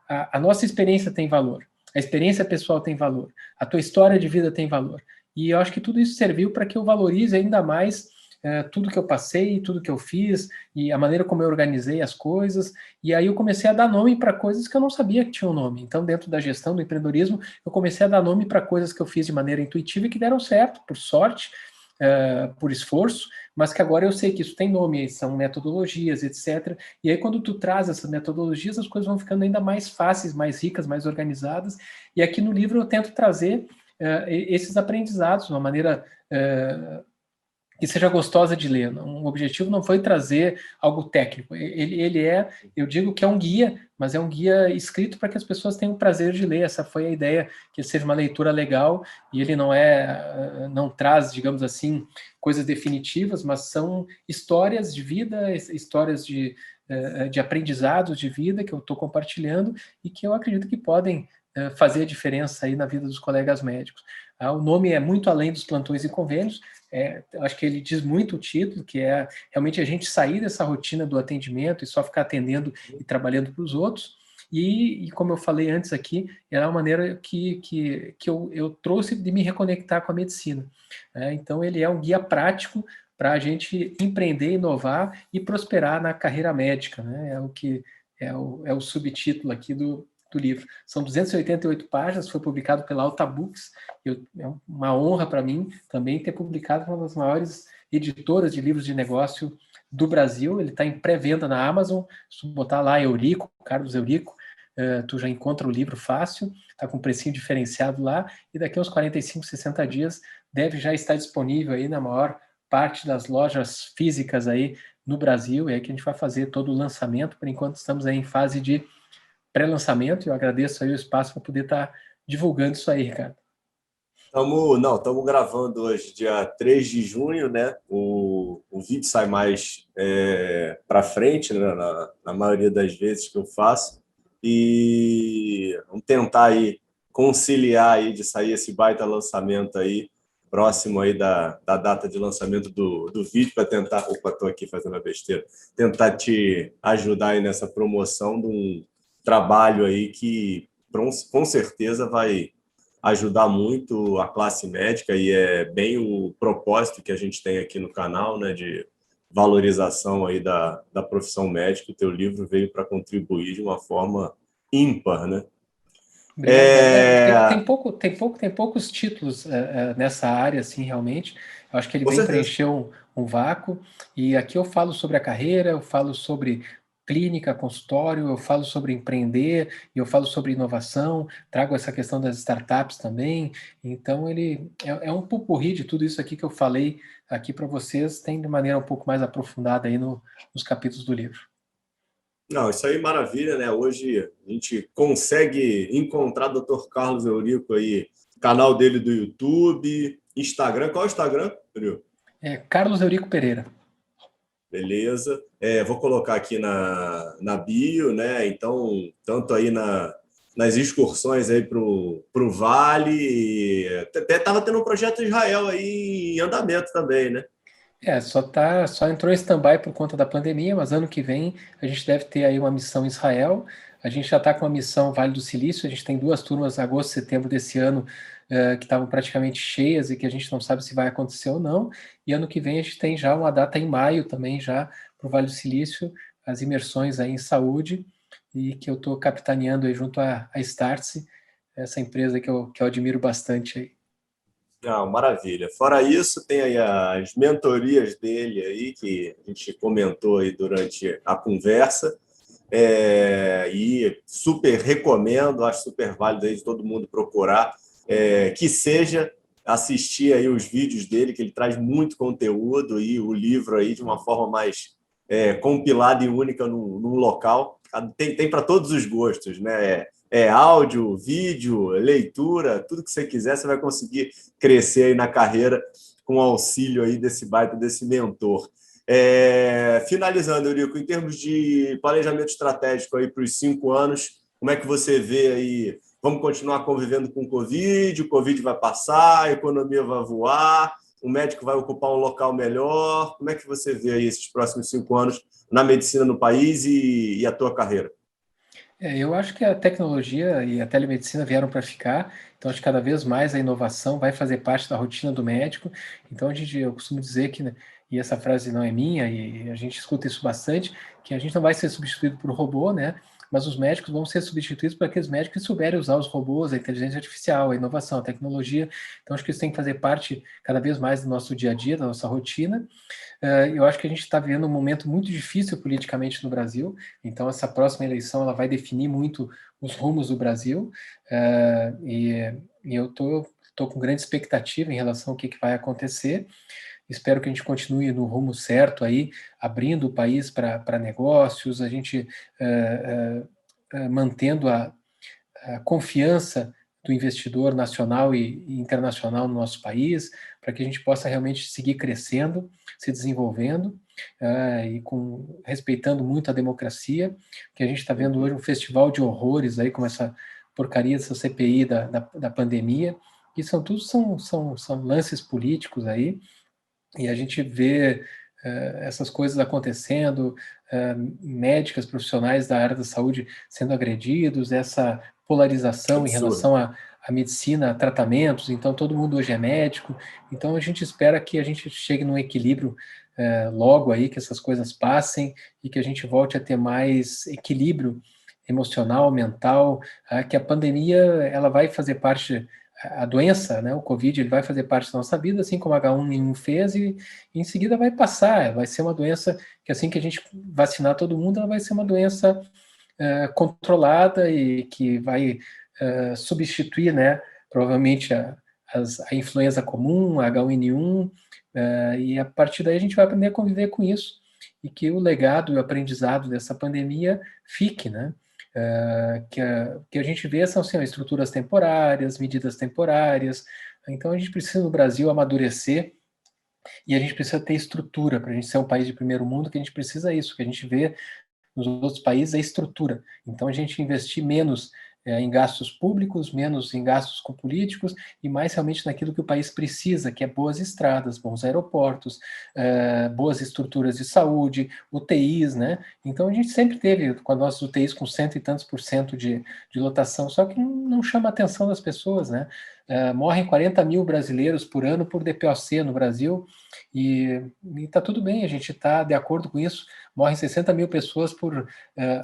A nossa experiência tem valor. A experiência pessoal tem valor. A tua história de vida tem valor. E eu acho que tudo isso serviu para que eu valorize ainda mais tudo que eu passei, tudo que eu fiz, e a maneira como eu organizei as coisas. E aí eu comecei a dar nome para coisas que eu não sabia que tinham nome. Então, dentro da gestão do empreendedorismo, eu comecei a dar nome para coisas que eu fiz de maneira intuitiva e que deram certo, por sorte, por esforço, mas que agora eu sei que isso tem nome, são metodologias, etc. E aí, quando tu traz essas metodologias, as coisas vão ficando ainda mais fáceis, mais ricas, mais organizadas. E aqui no livro eu tento trazer esses aprendizados de uma maneira que seja gostosa de ler. O objetivo não foi trazer algo técnico. Eu digo que é um guia, mas é um guia escrito para que as pessoas tenham o prazer de ler. Essa foi a ideia, que seja uma leitura legal, e ele não traz, digamos assim, coisas definitivas, mas são histórias de vida, histórias de aprendizados de vida que eu estou compartilhando e que eu acredito que podem fazer a diferença aí na vida dos colegas médicos. O nome é muito além dos plantões e convênios. Acho que ele diz muito o título, que é realmente a gente sair dessa rotina do atendimento e só ficar atendendo e trabalhando para os outros. E como eu falei antes aqui, era uma maneira que eu trouxe de me reconectar com a medicina. Então, ele é um guia prático para a gente empreender, inovar e prosperar na carreira médica, né? É o subtítulo aqui do livro. São 288 páginas, foi publicado pela Alta Books. É uma honra para mim também ter publicado uma das maiores editoras de livros de negócio do Brasil. Ele está em pré-venda na Amazon. Se tu botar lá Eurico, Carlos Eurico, tu já encontra o livro fácil, está com um precinho diferenciado lá, e daqui a uns 45, 60 dias deve já estar disponível aí na maior parte das lojas físicas aí no Brasil, é aí que a gente vai fazer todo o lançamento. Por enquanto estamos aí em fase de pré-lançamento, e eu agradeço aí o espaço para poder estar divulgando isso aí, Ricardo. Estamos gravando hoje, dia 3 de junho, né? O vídeo sai mais para frente, né? Na maioria das vezes que eu faço. E vamos tentar aí conciliar aí de sair esse baita lançamento aí, próximo aí da data de lançamento do vídeo, para tentar. Opa, estou aqui fazendo a besteira. Tentar te ajudar aí nessa promoção de um trabalho aí que com certeza vai ajudar muito a classe médica e é bem o propósito que a gente tem aqui no canal, né, de valorização aí da profissão médica. O teu livro veio para contribuir de uma forma ímpar, né? Obrigado, Ricardo. Tem poucos títulos nessa área, assim, realmente. Eu acho que ele Com vem certeza. preencher um vácuo. E aqui eu falo sobre a carreira, eu falo sobre clínica, consultório, eu falo sobre empreender, e eu falo sobre inovação, trago essa questão das startups também. Então, ele é um pupurri de tudo isso aqui que eu falei aqui para vocês, tem de maneira um pouco mais aprofundada aí nos capítulos do livro. Não, isso aí maravilha, né? Hoje a gente consegue encontrar o Dr. Carlos Eurico aí, canal dele do YouTube, Instagram. Qual é o Instagram, Eurico? Carlos Eurico Pereira. Beleza. Vou colocar aqui na bio, né? Então, tanto aí nas excursões aí pro Vale, até estava tendo um projeto Israel aí em andamento também, né? Só entrou em stand-by por conta da pandemia, mas ano que vem a gente deve ter aí uma missão em Israel. A gente já está com uma missão Vale do Silício, a gente tem 2 turmas, agosto e setembro desse ano, que estavam praticamente cheias e que a gente não sabe se vai acontecer ou não. E ano que vem a gente tem já uma data em maio também, já para o Vale do Silício, as imersões aí em saúde, e que eu estou capitaneando aí junto à Startse, essa empresa que eu admiro bastante aí. Não, maravilha. Fora isso, tem aí as mentorias dele aí, que a gente comentou aí durante a conversa. E super recomendo, acho super válido aí de todo mundo procurar, que seja assistir aí os vídeos dele, que ele traz muito conteúdo, e o livro aí de uma forma mais compilada e única num local. Tem para todos os gostos, né? Áudio, vídeo, leitura, tudo que você quiser, você vai conseguir crescer aí na carreira com o auxílio aí desse baita, desse mentor. Finalizando, Eurico, em termos de planejamento estratégico aí para os 5 anos, como é que você vê aí? Vamos continuar convivendo com o Covid vai passar, a economia vai voar, o médico vai ocupar um local melhor. Como é que você vê aí esses próximos 5 anos na medicina no país e a tua carreira? Eu acho que a tecnologia e a telemedicina vieram para ficar, então acho que cada vez mais a inovação vai fazer parte da rotina do médico. Então eu costumo dizer que, né, e essa frase não é minha, e a gente escuta isso bastante, que a gente não vai ser substituído por robô, né? Mas os médicos vão ser substituídos por aqueles médicos que souberem usar os robôs, a inteligência artificial, a inovação, a tecnologia. Então acho que isso tem que fazer parte cada vez mais do nosso dia a dia, da nossa rotina. Eu acho que a gente está vivendo um momento muito difícil politicamente no Brasil, então essa próxima eleição ela vai definir muito os rumos do Brasil, e eu tô com grande expectativa em relação ao que vai acontecer. Espero que a gente continue no rumo certo aí, abrindo o país para negócios, a gente mantendo a confiança do investidor nacional e internacional no nosso país, para que a gente possa realmente seguir crescendo, se desenvolvendo, respeitando muito a democracia, que a gente está vendo hoje um festival de horrores aí, como essa porcaria dessa CPI da pandemia, que são lances políticos aí, e a gente vê essas coisas acontecendo, médicas, profissionais da área da saúde sendo agredidos, essa polarização em Absurdo. relação à medicina, a tratamentos, então todo mundo hoje é médico, então a gente espera que a gente chegue num equilíbrio logo aí, que essas coisas passem e que a gente volte a ter mais equilíbrio emocional, mental, que a pandemia ela vai fazer parte, a doença, né, o Covid, ele vai fazer parte da nossa vida, assim como a H1N1 fez, e em seguida vai passar, vai ser uma doença que assim que a gente vacinar todo mundo, ela vai ser uma doença controlada e que vai substituir, né, provavelmente a a influenza comum, a H1N1, e a partir daí a gente vai aprender a conviver com isso, e que o legado e o aprendizado dessa pandemia fique, né? Que a gente vê são assim, estruturas temporárias, medidas temporárias. Então a gente precisa no Brasil amadurecer e a gente precisa ter estrutura para a gente ser um país de primeiro mundo, que a gente precisa isso, que a gente vê nos outros países é estrutura. Então a gente investir menos em gastos públicos, menos em gastos com políticos e mais realmente naquilo que o país precisa, que é boas estradas, bons aeroportos, boas estruturas de saúde, UTIs, né? Então a gente sempre teve com as nossas UTIs com 100 e tantos por cento de lotação, só que não chama a atenção das pessoas, né? Morrem 40 mil brasileiros por ano por DPOC no Brasil e está tudo bem, a gente está de acordo com isso. Morrem 60 mil pessoas por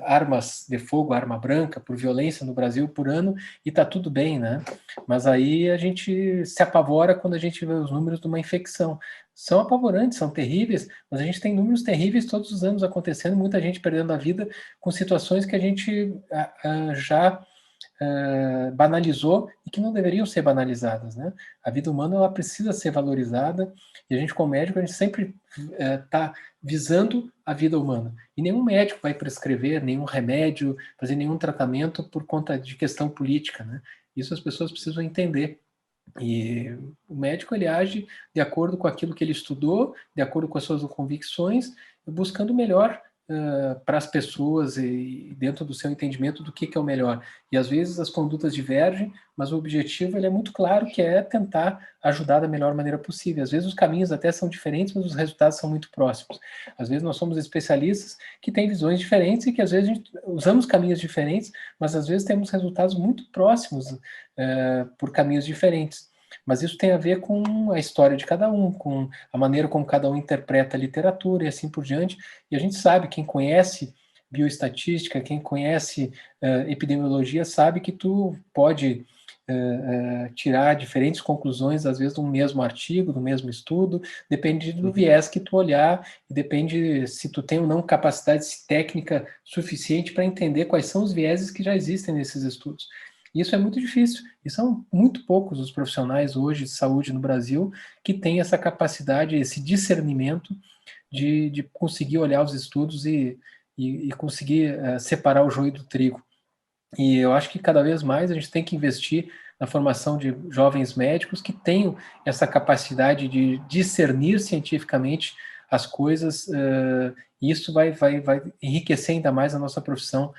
armas de fogo, arma branca, por violência no Brasil por ano, e está tudo bem, né? Mas aí a gente se apavora quando a gente vê os números de uma infecção. São apavorantes, são terríveis, mas a gente tem números terríveis todos os anos acontecendo, muita gente perdendo a vida com situações que a gente já banalizou e que não deveriam ser banalizadas, né? A vida humana ela precisa ser valorizada e a gente como médico a gente sempre está visando a vida humana e nenhum médico vai prescrever nenhum remédio, fazer nenhum tratamento por conta de questão política, né? Isso as pessoas precisam entender. E o médico ele age de acordo com aquilo que ele estudou, de acordo com as suas convicções, buscando o melhor para as pessoas e dentro do seu entendimento do que é o melhor. E às vezes as condutas divergem, mas o objetivo ele é muito claro, que é tentar ajudar da melhor maneira possível. Às vezes os caminhos até são diferentes, mas os resultados são muito próximos. Às vezes nós somos especialistas que têm visões diferentes e que às vezes a gente usamos caminhos diferentes, mas às vezes temos resultados muito próximos por caminhos diferentes. Mas isso tem a ver com a história de cada um, com a maneira como cada um interpreta a literatura e assim por diante. E a gente sabe, quem conhece bioestatística, quem conhece epidemiologia, sabe que tu pode tirar diferentes conclusões, às vezes, do mesmo artigo, do mesmo estudo, depende do viés que tu olhar, e depende se tu tem ou não capacidade técnica suficiente para entender quais são os vieses que já existem nesses estudos. Isso é muito difícil, e são muito poucos os profissionais hoje de saúde no Brasil que têm essa capacidade, esse discernimento de conseguir olhar os estudos e conseguir separar o joio do trigo. E eu acho que cada vez mais a gente tem que investir na formação de jovens médicos que tenham essa capacidade de discernir cientificamente as coisas, e isso vai enriquecer ainda mais a nossa profissão,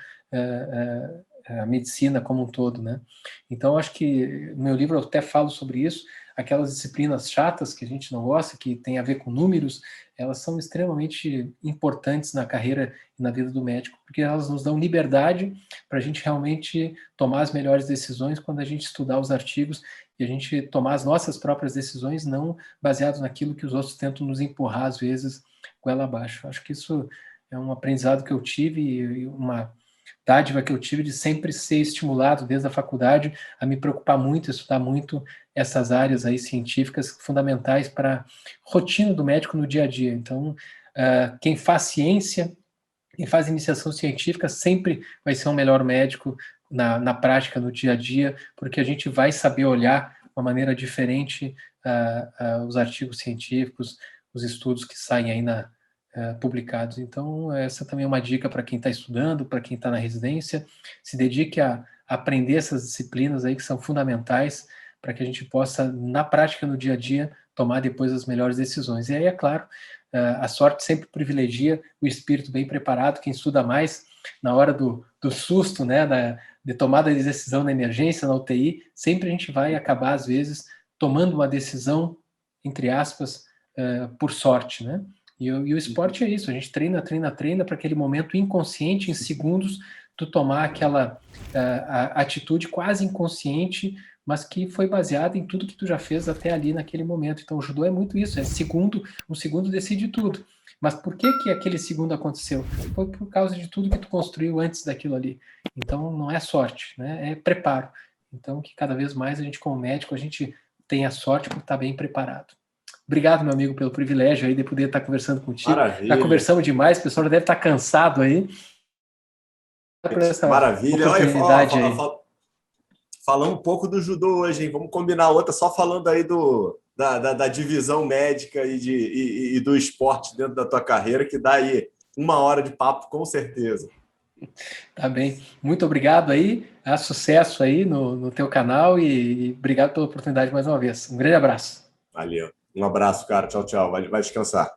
a medicina como um todo, né? Então, acho que no meu livro eu até falo sobre isso, aquelas disciplinas chatas que a gente não gosta, que tem a ver com números, elas são extremamente importantes na carreira e na vida do médico, porque elas nos dão liberdade para a gente realmente tomar as melhores decisões quando a gente estudar os artigos e a gente tomar as nossas próprias decisões, não baseado naquilo que os outros tentam nos empurrar, às vezes, goela abaixo. Acho que isso é um aprendizado que eu tive e uma dádiva que eu tive de sempre ser estimulado desde a faculdade a me preocupar muito, estudar muito essas áreas aí científicas fundamentais para a rotina do médico no dia a dia. Então, quem faz ciência, quem faz iniciação científica sempre vai ser um melhor médico na prática, no dia a dia, porque a gente vai saber olhar de uma maneira diferente os artigos científicos, os estudos que saem aí publicados. Então, essa também é uma dica para quem está estudando, para quem está na residência, se dedique a aprender essas disciplinas aí que são fundamentais para que a gente possa, na prática, no dia a dia, tomar depois as melhores decisões. E aí, é claro, a sorte sempre privilegia o espírito bem preparado, quem estuda mais na hora do susto, né, de tomada de decisão na emergência, na UTI, sempre a gente vai acabar, às vezes, tomando uma decisão, entre aspas, por sorte, né? E o esporte é isso, a gente treina para aquele momento inconsciente, em segundos, tu tomar aquela atitude quase inconsciente, mas que foi baseada em tudo que tu já fez até ali naquele momento. Então o judô é muito isso, um segundo decide tudo. Mas por que aquele segundo aconteceu? Foi por causa de tudo que tu construiu antes daquilo ali. Então não é sorte, né? É preparo. Então que cada vez mais a gente como médico, a gente tenha sorte por estar bem preparado. Obrigado, meu amigo, pelo privilégio aí de poder estar conversando contigo. Maravilha. Já conversamos demais, o pessoal já deve estar cansado aí. Maravilha. Olha, falamos um pouco do judô hoje, hein? Vamos combinar outra só falando aí da divisão médica e do esporte dentro da tua carreira, que dá aí 1 hora de papo, com certeza. Tá bem. Muito obrigado aí. Sucesso aí no teu canal e obrigado pela oportunidade mais uma vez. Um grande abraço. Valeu. Um abraço, cara. Tchau, tchau. Vai descansar.